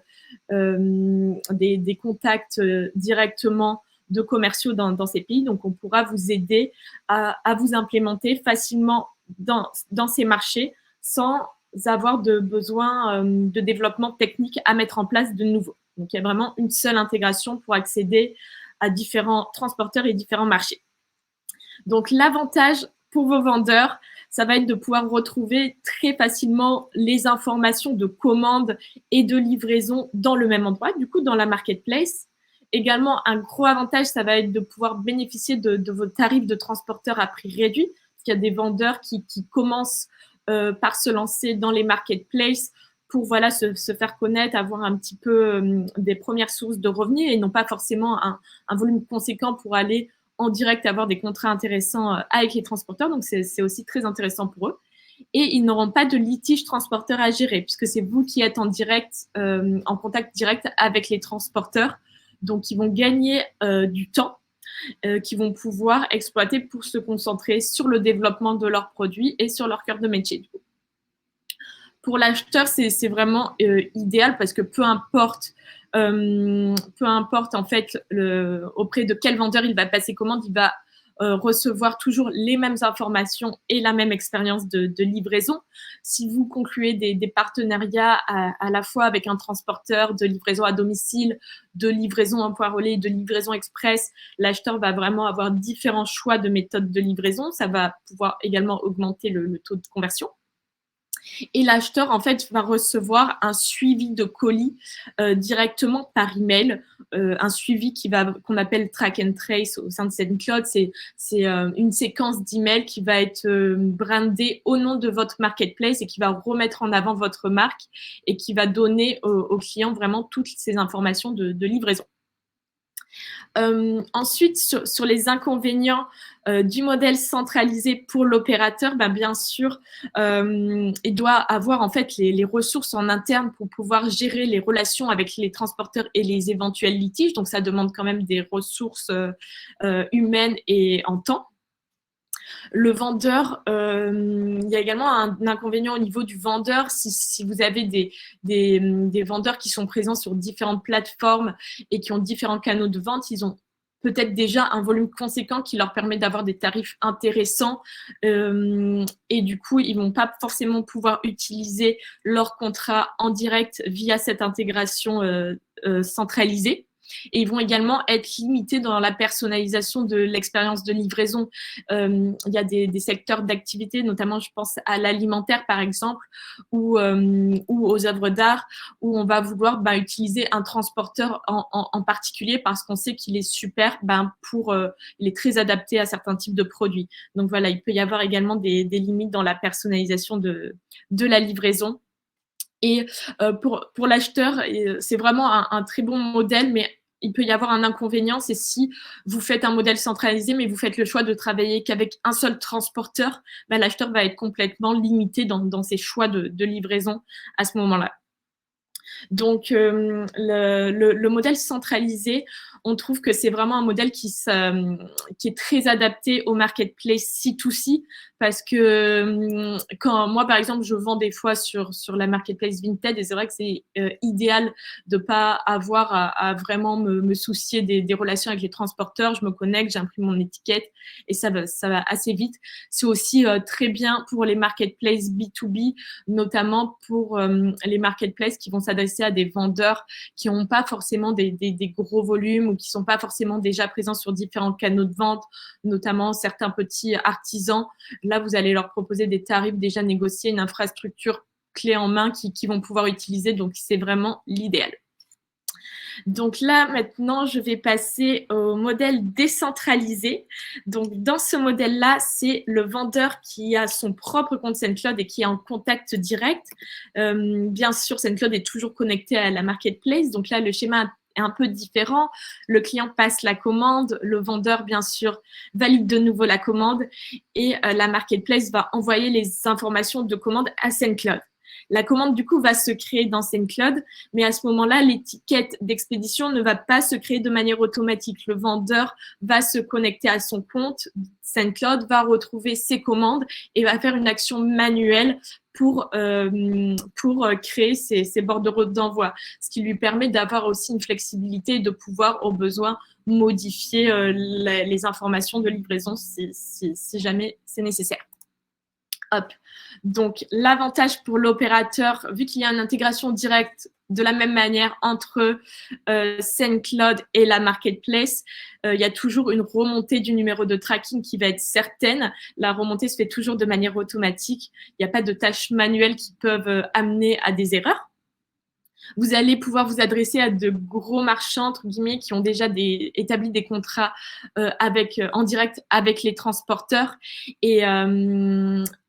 S2: des contacts directement de commerciaux dans ces pays. Donc, on pourra vous aider à vous implémenter facilement dans ces marchés sans avoir de besoin de développement technique à mettre en place de nouveau. Donc, il y a vraiment une seule intégration pour accéder à différents transporteurs et différents marchés. Donc, l'avantage pour vos vendeurs, ça va être de pouvoir retrouver très facilement les informations de commande et de livraison dans le même endroit, du coup dans la marketplace. Également, un gros avantage, ça va être de pouvoir bénéficier de vos tarifs de transporteurs à prix réduit, parce qu'il y a des vendeurs qui commencent par se lancer dans les marketplaces pour voilà, se faire connaître, avoir un petit peu des premières sources de revenus et non pas forcément un volume conséquent pour aller en direct avoir des contrats intéressants avec les transporteurs. Donc, c'est aussi très intéressant pour eux. Et ils n'auront pas de litige transporteur à gérer puisque c'est vous qui êtes en direct, en contact direct avec les transporteurs. Donc, ils vont gagner du temps qu'ils vont pouvoir exploiter pour se concentrer sur le développement de leurs produits et sur leur cœur de métier. Pour l'acheteur, c'est vraiment idéal parce que peu importe en fait auprès de quel vendeur il va passer commande, il va recevoir toujours les mêmes informations et la même expérience de livraison. Si vous concluez des partenariats à la fois avec un transporteur de livraison à domicile, de livraison en point relais, de livraison express, l'acheteur va vraiment avoir différents choix de méthodes de livraison. Ça va pouvoir également augmenter le taux de conversion. Et l'acheteur, en fait, va recevoir un suivi de colis directement par email, un suivi qu'on appelle track and trace au sein de SendCloud. C'est une séquence d'emails qui va être brandée au nom de votre marketplace et qui va remettre en avant votre marque et qui va donner au client vraiment toutes ces informations de livraison. Ensuite, sur les inconvénients du modèle centralisé pour l'opérateur, bien sûr, il doit avoir en fait les ressources en interne pour pouvoir gérer les relations avec les transporteurs et les éventuels litiges. Donc, ça demande quand même des ressources humaines et en temps. Le vendeur, il y a également un inconvénient au niveau du vendeur. Si vous avez des vendeurs qui sont présents sur différentes plateformes et qui ont différents canaux de vente, ils ont peut-être déjà un volume conséquent qui leur permet d'avoir des tarifs intéressants et du coup, ils ne vont pas forcément pouvoir utiliser leur contrat en direct via cette intégration centralisée. Et ils vont également être limités dans la personnalisation de l'expérience de livraison. Il y a des secteurs d'activité, notamment je pense à l'alimentaire par exemple, ou aux œuvres d'art, où on va vouloir utiliser un transporteur en particulier parce qu'on sait qu'il est super, il est très adapté à certains types de produits. Donc voilà, il peut y avoir également des limites dans la personnalisation de la livraison. Et pour l'acheteur, c'est vraiment un très bon modèle, mais il peut y avoir un inconvénient, c'est si vous faites un modèle centralisé, mais vous faites le choix de travailler qu'avec un seul transporteur, l'acheteur va être complètement limité dans ses choix de livraison à ce moment-là. Donc, le modèle centralisé, on trouve que c'est vraiment un modèle qui est très adapté au marketplace C2C parce que quand moi, par exemple, je vends des fois sur la marketplace Vinted et c'est vrai que c'est idéal de ne pas avoir à vraiment me soucier des relations avec les transporteurs. Je me connecte, j'imprime mon étiquette et ça va assez vite. C'est aussi très bien pour les marketplaces B2B, notamment pour les marketplaces qui vont s'adresser à des vendeurs qui n'ont pas forcément des gros volumes ou qui ne sont pas forcément déjà présents sur différents canaux de vente, notamment certains petits artisans. Là, vous allez leur proposer des tarifs déjà négociés, une infrastructure clé en main qui vont pouvoir utiliser. Donc, c'est vraiment l'idéal. Donc là, maintenant, je vais passer au modèle décentralisé. Donc, dans ce modèle-là, c'est le vendeur qui a son propre compte SendCloud et qui est en contact direct. Bien sûr, SendCloud est toujours connecté à la marketplace. Donc là, le schéma est un peu différent. Le client passe la commande, le vendeur, bien sûr, valide de nouveau la commande et la marketplace va envoyer les informations de commande à SendCloud. La commande, du coup, va se créer dans SendCloud, mais à ce moment-là, l'étiquette d'expédition ne va pas se créer de manière automatique. Le vendeur va se connecter à son compte SendCloud, va retrouver ses commandes et va faire une action manuelle pour créer ces bordereaux d'envoi, ce qui lui permet d'avoir aussi une flexibilité et de pouvoir, au besoin, modifier les informations de livraison si jamais c'est nécessaire. Hop. Donc, l'avantage pour l'opérateur, vu qu'il y a une intégration directe de la même manière entre SendCloud et la marketplace, il y a toujours une remontée du numéro de tracking qui va être certaine. La remontée se fait toujours de manière automatique. Il n'y a pas de tâches manuelles qui peuvent amener à des erreurs. Vous allez pouvoir vous adresser à de gros marchands, entre guillemets, qui ont déjà établi des contrats en direct avec les transporteurs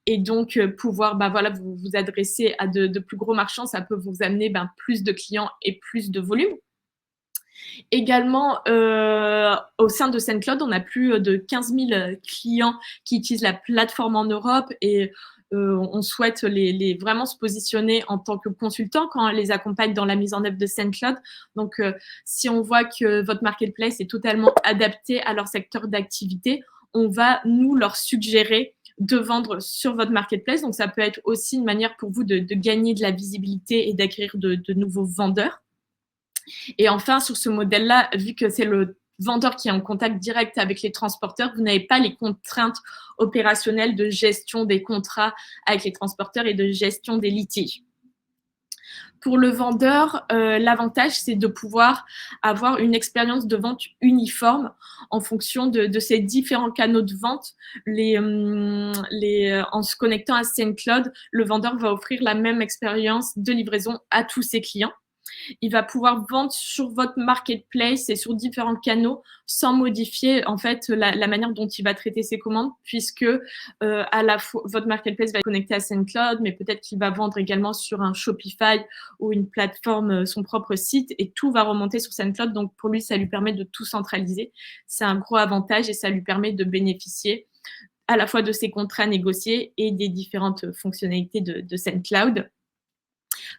S2: et donc pouvoir vous adresser à de plus gros marchands, ça peut vous amener plus de clients et plus de volume. Également, au sein de SendCloud, on a plus de 15 000 clients qui utilisent la plateforme en Europe et on souhaite vraiment se positionner en tant que consultant quand on les accompagne dans la mise en œuvre de SendCloud. Donc, si on voit que votre marketplace est totalement adapté à leur secteur d'activité, on va nous leur suggérer de vendre sur votre marketplace. Donc, ça peut être aussi une manière pour vous de gagner de la visibilité et d'acquérir de nouveaux vendeurs. Et enfin, sur ce modèle-là, vu que c'est le vendeur qui est en contact direct avec les transporteurs, vous n'avez pas les contraintes opérationnelles de gestion des contrats avec les transporteurs et de gestion des litiges. Pour le vendeur, l'avantage, c'est de pouvoir avoir une expérience de vente uniforme en fonction de ces différents canaux de vente. En se connectant à SendCloud, le vendeur va offrir la même expérience de livraison à tous ses clients. Il va pouvoir vendre sur votre marketplace et sur différents canaux sans modifier en fait la manière dont il va traiter ses commandes, puisque à la fois votre marketplace va être connecté à SendCloud, mais peut-être qu'il va vendre également sur un Shopify ou une plateforme, son propre site, et tout va remonter sur SendCloud. Donc pour lui, ça lui permet de tout centraliser. C'est un gros avantage et ça lui permet de bénéficier à la fois de ses contrats négociés et des différentes fonctionnalités de SendCloud.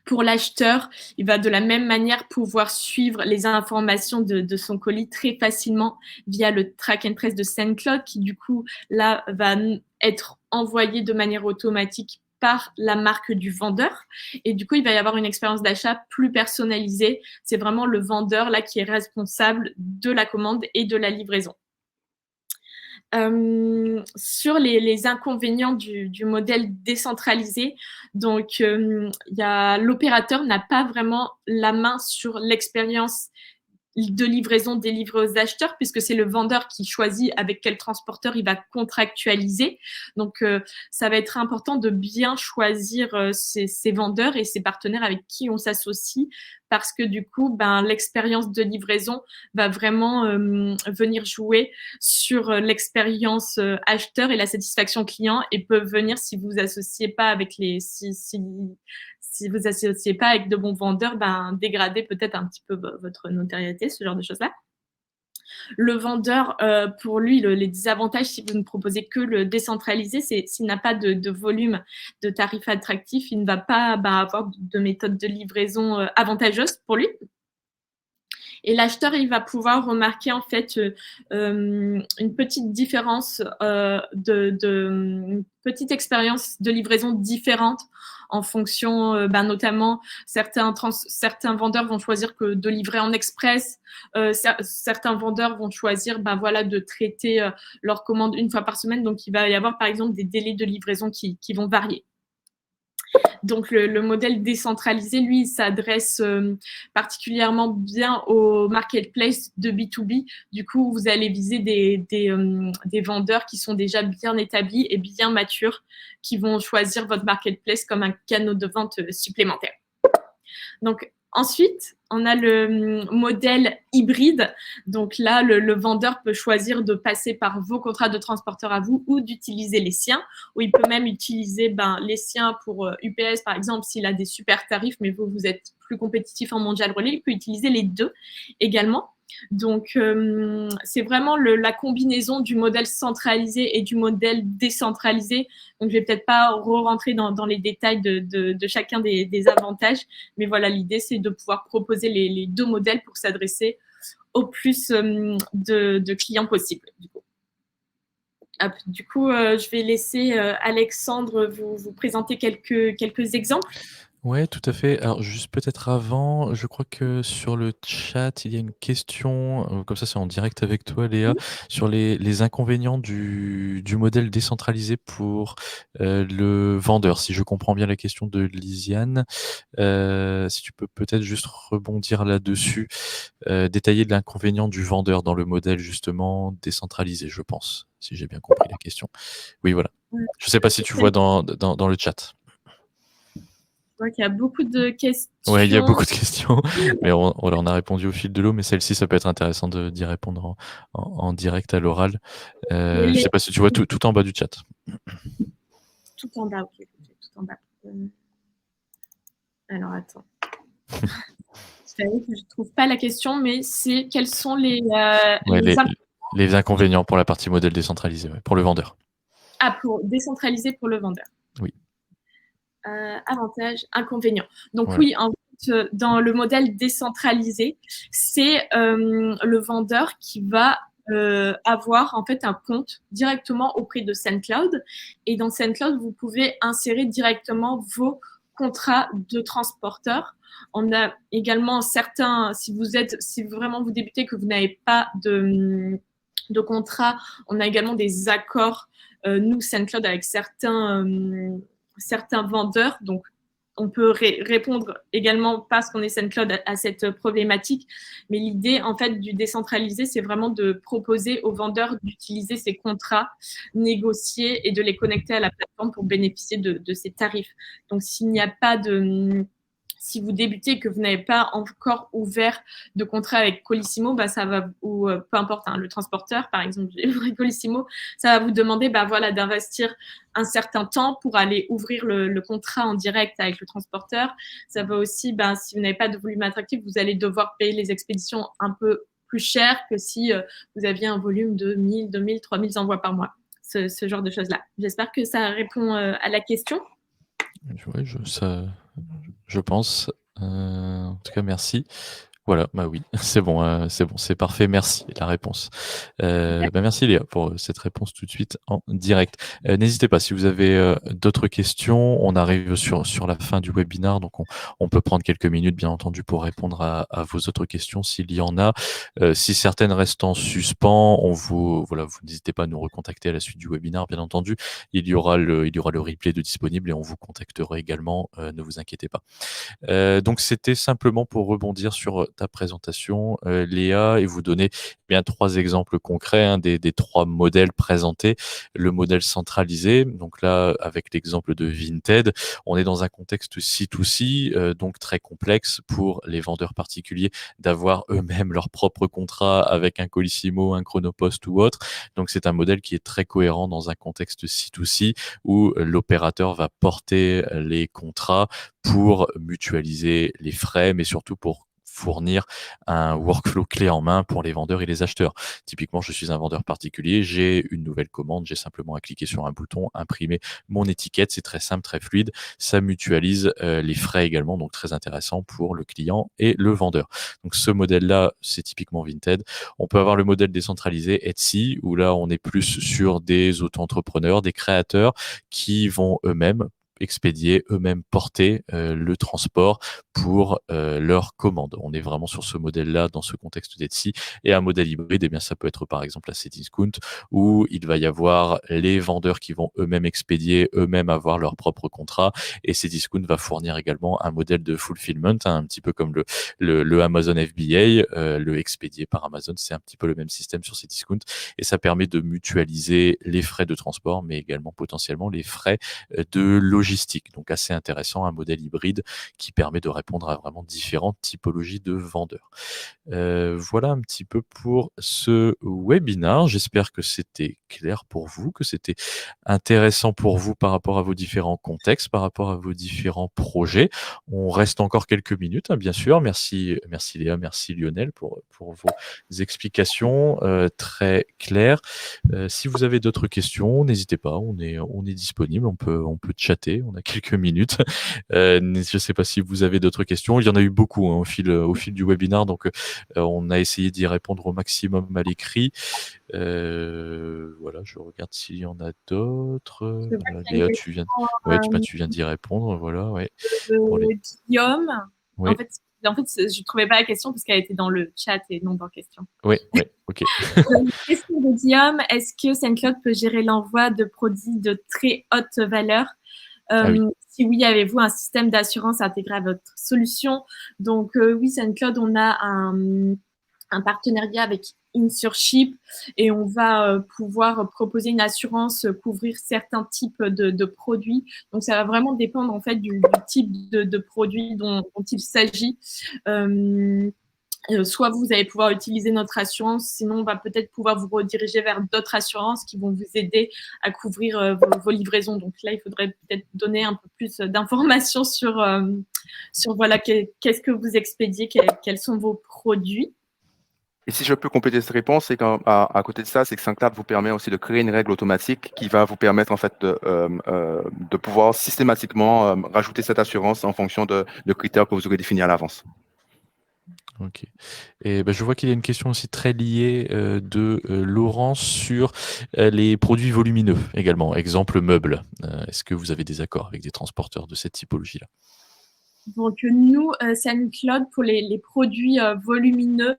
S2: Pour l'acheteur, il va de la même manière pouvoir suivre les informations de son colis très facilement via le track and trace de SendCloud qui, du coup, là, va être envoyé de manière automatique par la marque du vendeur. Et du coup, il va y avoir une expérience d'achat plus personnalisée. C'est vraiment le vendeur là qui est responsable de la commande et de la livraison. Sur les inconvénients du modèle décentralisé, donc l'opérateur n'a pas vraiment la main sur l'expérience de livraison délivrée aux acheteurs, puisque c'est le vendeur qui choisit avec quel transporteur il va contractualiser. Donc, ça va être important de bien choisir ses vendeurs et ses partenaires avec qui on s'associe, parce que du coup, l'expérience de livraison va vraiment venir jouer sur l'expérience acheteur et la satisfaction client, et peut venir, si vous associez pas avec si vous associez pas avec de bons vendeurs, dégrader peut-être un petit peu votre notoriété, ce genre de choses-là. Le vendeur, pour lui, les désavantages, si vous ne proposez que le décentralisé, c'est s'il n'a pas de volume, de tarifs attractifs, il ne va pas avoir de méthode de livraison avantageuse pour lui. Et l'acheteur, il va pouvoir remarquer en fait une petite différence, une petite expérience de livraison différente en fonction, notamment certains vendeurs vont choisir de livrer en express, certains vendeurs vont choisir de traiter leurs commandes une fois par semaine. Donc, il va y avoir par exemple des délais de livraison qui vont varier. Donc, le modèle décentralisé, lui, il s'adresse particulièrement bien au marketplace de B2B. Du coup, vous allez viser des vendeurs qui sont déjà bien établis et bien matures, qui vont choisir votre marketplace comme un canal de vente supplémentaire. Donc, ensuite, on a le modèle hybride. Donc là, le vendeur peut choisir de passer par vos contrats de transporteur à vous ou d'utiliser les siens, ou il peut même utiliser les siens pour UPS, par exemple, s'il a des super tarifs, mais vous êtes plus compétitif en mondial relais, il peut utiliser les deux également. Donc, c'est vraiment la combinaison du modèle centralisé et du modèle décentralisé. Donc, je vais peut-être pas rentrer dans les détails de chacun des avantages, mais voilà, l'idée, c'est de pouvoir proposer les deux modèles pour s'adresser au plus de clients possible. Du coup, je vais laisser Alexandre vous présenter quelques exemples.
S1: Ouais, tout à fait. Alors juste peut-être avant, je crois que sur le chat, il y a une question, comme ça c'est en direct avec toi Léa, sur les inconvénients du modèle décentralisé pour le vendeur. Si je comprends bien la question de Lisiane, si tu peux peut-être juste rebondir là-dessus, détailler l'inconvénient du vendeur dans le modèle justement décentralisé, je pense, si j'ai bien compris la question. Oui, voilà. Je ne sais pas si tu vois dans le chat.
S2: Je vois qu'il y a beaucoup de questions.
S1: Oui, il y a beaucoup de questions, mais on en a répondu au fil de l'eau, mais celle-ci, ça peut être intéressant d'y répondre en direct à l'oral. Je ne sais pas si tu vois tout en bas du chat.
S2: Tout en bas, ok. Tout en bas. Alors, attends. Je ne trouve pas la question, mais c'est quels sont les
S1: inconvénients pour la partie modèle décentralisé, pour le vendeur.
S2: Ah, pour décentraliser pour le vendeur.
S1: Oui.
S2: Avantages, inconvénients. Donc
S1: Ouais.
S2: oui, en fait, dans le modèle décentralisé, c'est le vendeur qui va avoir en fait un compte directement auprès de SendCloud. Et dans SendCloud, vous pouvez insérer directement vos contrats de transporteur. On a également certains, si vraiment vous débutez, que vous n'avez pas de contrat, on a également des accords, nous, SendCloud, avec certains vendeurs. Donc, on peut répondre également parce qu'on est SendCloud à cette problématique. Mais l'idée, en fait, du décentralisé, c'est vraiment de proposer aux vendeurs d'utiliser ces contrats négociés et de les connecter à la plateforme pour bénéficier de ces tarifs. Donc, si vous débutez et que vous n'avez pas encore ouvert de contrat avec Colissimo, ça va, ou peu importe, le transporteur, par exemple, j'ai ouvert Colissimo, ça va vous demander d'investir un certain temps pour aller ouvrir le contrat en direct avec le transporteur. Ça va aussi, si vous n'avez pas de volume attractif, vous allez devoir payer les expéditions un peu plus cher que si vous aviez un volume de 1000, 2000, 3000 envois par mois. Ce genre de choses-là. J'espère que ça répond à la question.
S1: Ouais, je pense. En tout cas, merci. Voilà, oui, c'est bon, c'est parfait, merci, la réponse. Merci Léa pour cette réponse tout de suite en direct. N'hésitez pas, si vous avez d'autres questions, on arrive sur la fin du webinaire, donc on peut prendre quelques minutes, bien entendu, pour répondre à vos autres questions s'il y en a. Si certaines restent en suspens, vous n'hésitez pas à nous recontacter à la suite du webinaire, bien entendu. Il y aura le replay de disponible et on vous contactera également, ne vous inquiétez pas. Donc c'était simplement pour rebondir sur ta présentation, Léa, et vous donner bien 3 exemples concrets des 3 modèles présentés. Le modèle centralisé, donc là avec l'exemple de Vinted, on est dans un contexte C2C, donc très complexe pour les vendeurs particuliers d'avoir eux-mêmes leur propre contrat avec un Colissimo, un Chronopost ou autre. Donc c'est un modèle qui est très cohérent dans un contexte C2C où l'opérateur va porter les contrats pour mutualiser les frais, mais surtout pour fournir un workflow clé en main pour les vendeurs et les acheteurs. Typiquement, je suis un vendeur particulier, j'ai une nouvelle commande, j'ai simplement à cliquer sur un bouton, imprimer mon étiquette, c'est très simple, très fluide, ça mutualise les frais également, donc très intéressant pour le client et le vendeur. Donc ce modèle-là, c'est typiquement Vinted. On peut avoir le modèle décentralisé Etsy, où là, on est plus sur des auto-entrepreneurs, des créateurs qui vont eux-mêmes expédier, eux-mêmes porter le transport pour leurs commandes. On est vraiment sur ce modèle-là dans ce contexte d'Etsy. Et un modèle hybride, eh bien, ça peut être par exemple la Cdiscount, où il va y avoir les vendeurs qui vont eux-mêmes expédier, eux-mêmes avoir leur propre contrat. Et Cdiscount va fournir également un modèle de fulfillment, un petit peu comme le Amazon FBA, le expédié par Amazon. C'est un petit peu le même système sur Cdiscount. Et ça permet de mutualiser les frais de transport, mais également potentiellement les frais de logistique. Donc assez intéressant, un modèle hybride qui permet de répondre à vraiment différentes typologies de vendeurs. Voilà un petit peu pour ce webinaire. J'espère que c'était clair pour vous, que c'était intéressant pour vous par rapport à vos différents contextes, par rapport à vos différents projets. On reste encore quelques minutes, bien sûr. Merci Léa, merci Lionel pour vos explications très claires. Si vous avez d'autres questions, n'hésitez pas, on est disponible, on peut chatter, on a quelques minutes. Je ne sais pas si vous avez d'autres questions. Il y en a eu beaucoup au fil du webinaire, donc on a essayé d'y répondre au maximum à l'écrit. Voilà, je regarde s'il y en a d'autres. Voilà, Léa, tu viens d'y répondre. Voilà, ouais.
S2: Guillaume.
S1: Oui.
S2: En fait, je ne trouvais pas la question parce qu'elle était dans le chat et non dans la question.
S1: Oui, ok.
S2: Question de Guillaume, est-ce que SendCloud peut gérer l'envoi de produits de très haute valeur?
S1: Oui.
S2: Si oui, avez-vous un système d'assurance intégré à votre solution? Donc oui, SendCloud, on a un partenariat avec InSurShip et on va pouvoir proposer une assurance, couvrir certains types de produits. Donc, ça va vraiment dépendre en fait du type de produit dont il s'agit. Soit vous allez pouvoir utiliser notre assurance, sinon on va peut-être pouvoir vous rediriger vers d'autres assurances qui vont vous aider à couvrir vos livraisons. Donc là, il faudrait peut-être donner un peu plus d'informations sur voilà, qu'est-ce que vous expédiez, quels sont vos produits.
S3: Et si je peux compléter cette réponse, c'est qu'à côté de ça, c'est que SyncLab vous permet aussi de créer une règle automatique qui va vous permettre en fait de pouvoir systématiquement rajouter cette assurance en fonction de critères que vous aurez définis à l'avance.
S1: Ok. Et je vois qu'il y a une question aussi très liée de Laurent sur les produits volumineux également, exemple meubles. Est-ce que vous avez des accords avec des transporteurs de cette typologie-là?
S2: Donc, nous, SendCloud, pour les produits volumineux,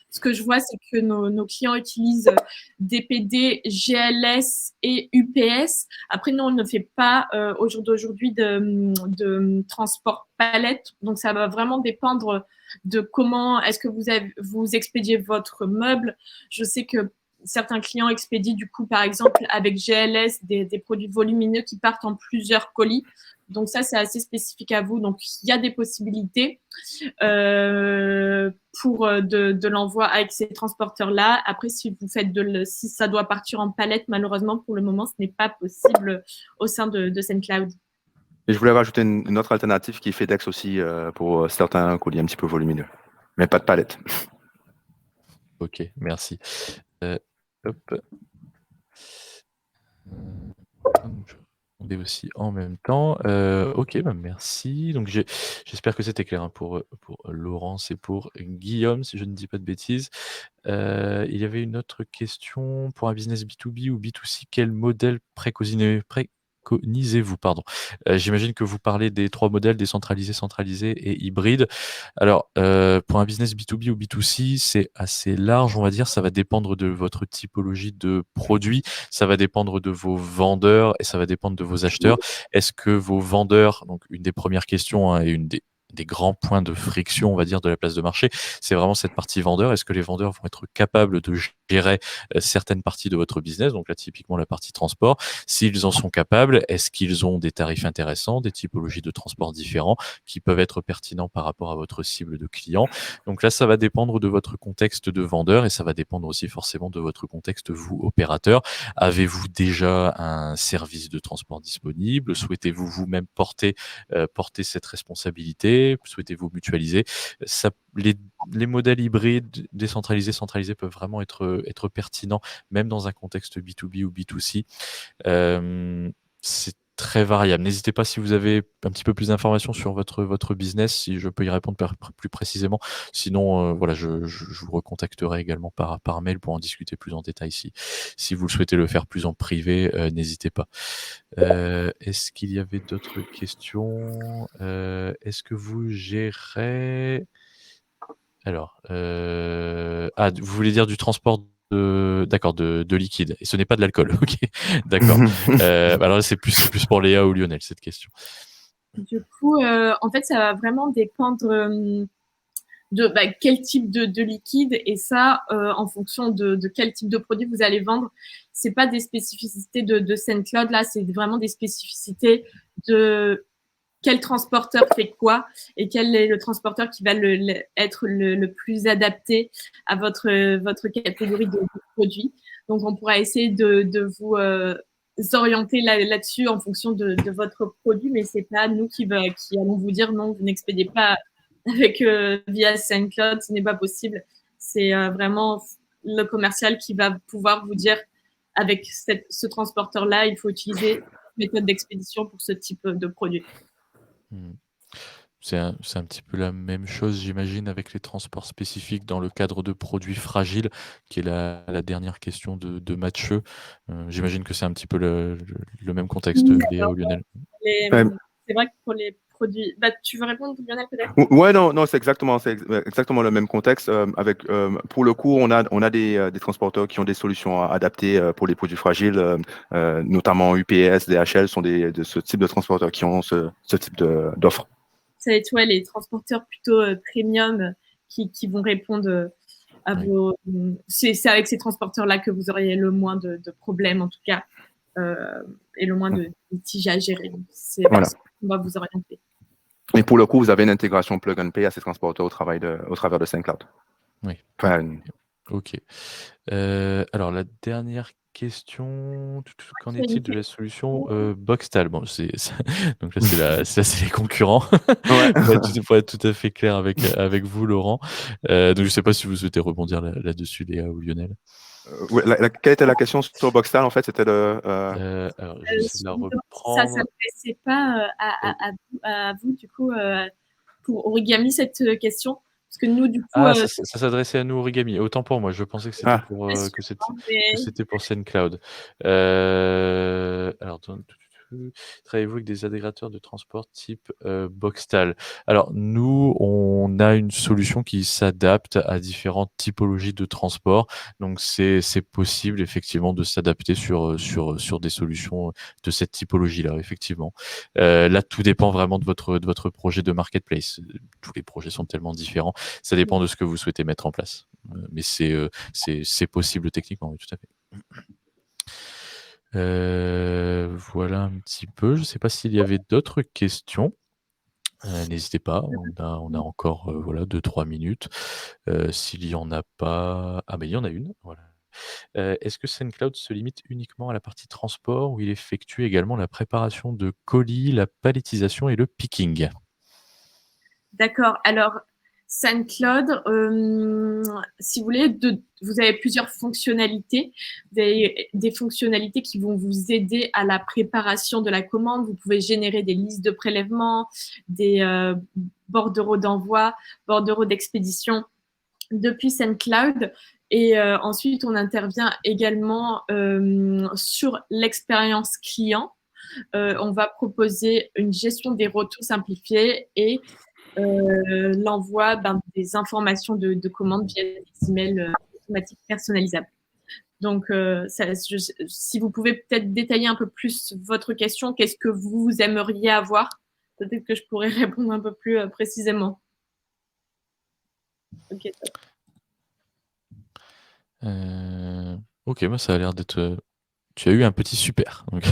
S2: ce que je vois, c'est que nos clients utilisent DPD, GLS et UPS. Après, nous, on ne fait pas au jour d'aujourd'hui de transport palette. Donc, ça va vraiment dépendre de comment est-ce que vous expédiez votre meuble. Je sais que certains clients expédient du coup, par exemple, avec GLS, des produits volumineux qui partent en plusieurs colis. Donc ça, c'est assez spécifique à vous. Donc, il y a des possibilités pour de l'envoi avec ces transporteurs-là. Après, si ça doit partir en palette, malheureusement, pour le moment, ce n'est pas possible au sein de SendCloud.
S3: Et je voulais rajouter une autre alternative qui est FedEx aussi pour certains colis un petit peu volumineux, mais pas de palette.
S1: Ok, merci. Hop. Je répondais aussi en même temps. Ok, merci. Donc j'espère que c'était clair pour Laurence et pour Guillaume, si je ne dis pas de bêtises. Il y avait une autre question pour un business B2B ou B2C. Quel modèle préconisez-vous, pardon. J'imagine que vous parlez des 3 modèles décentralisé, centralisé et hybride. Alors, pour un business B2B ou B2C, c'est assez large, on va dire. Ça va dépendre de votre typologie de produit, ça va dépendre de vos vendeurs et ça va dépendre de vos acheteurs. Est-ce que vos vendeurs, donc une des premières questions et une des grands points de friction, on va dire, de la place de marché, c'est vraiment cette partie vendeur. Est-ce que les vendeurs vont être capables de gérer certaines parties de votre business? Donc là, typiquement, la partie transport. S'ils en sont capables, est-ce qu'ils ont des tarifs intéressants, des typologies de transport différents qui peuvent être pertinents par rapport à votre cible de clients? Donc là, ça va dépendre de votre contexte de vendeur et ça va dépendre aussi forcément de votre contexte, vous, opérateur. Avez-vous déjà un service de transport disponible? Souhaitez-vous vous-même porter cette responsabilité? Souhaitez-vous mutualiser? Les modèles hybrides, décentralisés, centralisés peuvent vraiment être pertinents, même dans un contexte B2B ou B2C. C'est très variable. N'hésitez pas si vous avez un petit peu plus d'informations sur votre business, si je peux y répondre plus précisément. Sinon, voilà, je vous recontacterai également par mail pour en discuter plus en détail. Si vous le souhaitez le faire plus en privé, n'hésitez pas. Est-ce qu'il y avait d'autres questions? Est-ce que vous gérez... Alors, vous voulez dire du transport de liquide, et ce n'est pas de l'alcool. Ok, d'accord. Alors là, c'est plus pour Léa ou Lionel, cette question.
S2: Du coup, en fait, ça va vraiment dépendre de quel type de liquide, et ça, en fonction de quel type de produit vous allez vendre. C'est pas des spécificités de SendCloud, là, c'est vraiment des spécificités de quel transporteur fait quoi et quel est le transporteur qui va être le plus adapté à votre catégorie de produits. Donc, on pourra essayer de vous orienter là-dessus en fonction de votre produit, mais c'est pas nous qui allons vous dire non, vous n'expédiez pas avec via SendCloud, ce n'est pas possible. C'est vraiment le commercial qui va pouvoir vous dire avec ce transporteur-là, il faut utiliser une méthode d'expédition pour ce type de produit.
S1: C'est un petit peu la même chose, j'imagine, avec les transports spécifiques dans le cadre de produits fragiles, qui est la dernière question de Mathieu. J'imagine que c'est un petit peu le même contexte, Léa ou Lionel.
S2: C'est vrai que pour les produits... tu veux répondre, Lionel, peut-être?
S3: Ouais, non, c'est exactement le même contexte. Pour le coup, on a des transporteurs qui ont des solutions adaptées pour les produits fragiles, notamment UPS, DHL sont de ce type de transporteurs qui ont ce type d'offres.
S2: Ça va être les transporteurs plutôt premium qui vont répondre à vos... C'est avec ces transporteurs-là que vous auriez le moins de problèmes, en tout cas, et le moins de litiges à gérer. C'est vers ça qu'on va vous orienter.
S3: Et pour le coup, vous avez une intégration plug and play à ces transporteurs au travers de SendCloud.
S1: Oui.
S3: Enfin,
S1: ok. Alors, la dernière question. Qu'en est-il de la solution Boxtal? Bon, donc là, c'est les concurrents.
S3: Ouais.
S1: Pour être tout à fait clair avec vous, Laurent. Donc, je ne sais pas si vous souhaitez rebondir là-dessus, Léa ou Lionel.
S3: Quelle était la question sur Boxtal en fait? C'était
S1: alors, j'essaie de la
S2: Ça ne
S1: reprendre.
S2: s'adressait pas à vous, du coup, pour Origami, cette question. Parce que nous, du coup.
S1: Ça s'adressait à nous, Origami. Autant pour moi, je pensais que c'était pour SendCloud. Alors, travaillez-vous avec des agrégateurs de transport type Boxtal? Alors, nous, on a une solution qui s'adapte à différentes typologies de transport. Donc, c'est possible, effectivement, de s'adapter sur des solutions de cette typologie-là, effectivement. Là, tout dépend vraiment de votre projet de marketplace. Tous les projets sont tellement différents. Ça dépend de ce que vous souhaitez mettre en place. Mais c'est possible techniquement, oui, tout à fait. Voilà un petit peu. Je ne sais pas s'il y avait d'autres questions. N'hésitez pas, on a encore 2-3 minutes. S'il n'y en a pas... Ah, mais il y en a une. Voilà. Est-ce que SendCloud se limite uniquement à la partie transport ou il effectue également la préparation de colis, la palettisation et le picking?
S2: D'accord. Alors, SendCloud, si vous voulez, vous avez plusieurs fonctionnalités. Vous avez des fonctionnalités qui vont vous aider à la préparation de la commande. Vous pouvez générer des listes de prélèvements, des bordereaux d'envoi, bordereaux d'expédition depuis SendCloud. Et ensuite, on intervient également sur l'expérience client. On va proposer une gestion des retours simplifiés et l'envoi des informations de commandes via des emails automatiques personnalisables. Donc, si vous pouvez peut-être détailler un peu plus votre question, qu'est-ce que vous aimeriez avoir? Peut-être que je pourrais répondre un peu plus précisément. Ok.
S1: Ok, moi ça a l'air d'être... Tu as eu un petit super. Donc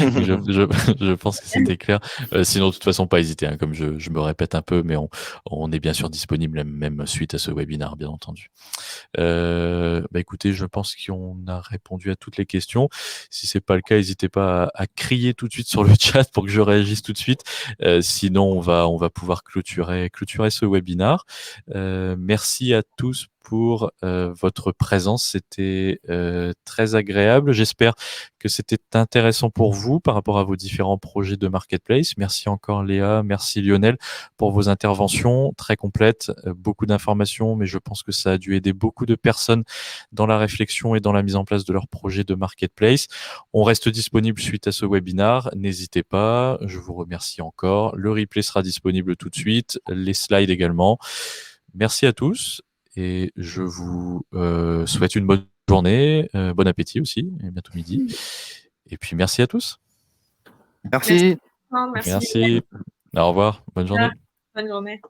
S1: je pense que c'était clair. Sinon, de toute façon, pas hésiter. Comme je me répète un peu, mais on est bien sûr disponible même suite à ce webinaire, bien entendu. Écoutez, je pense qu'on a répondu à toutes les questions. Si c'est pas le cas, n'hésitez pas à crier tout de suite sur le chat pour que je réagisse tout de suite. Sinon, on va pouvoir clôturer ce webinaire. Merci à tous pour votre présence. C'était très agréable. J'espère que c'était intéressant pour vous par rapport à vos différents projets de marketplace. Merci encore Léa, merci Lionel pour vos interventions très complètes, beaucoup d'informations, mais je pense que ça a dû aider beaucoup de personnes dans la réflexion et dans la mise en place de leur projet de marketplace. On reste disponible suite à ce webinaire. N'hésitez pas. Je vous remercie encore. Le replay sera disponible tout de suite, les slides également. Merci à tous. Et je vous souhaite une bonne journée, bon appétit aussi, et bientôt midi. Et puis merci à tous.
S3: Merci.
S2: Merci.
S1: Merci. Au revoir. Bonne journée.
S2: Bonne journée.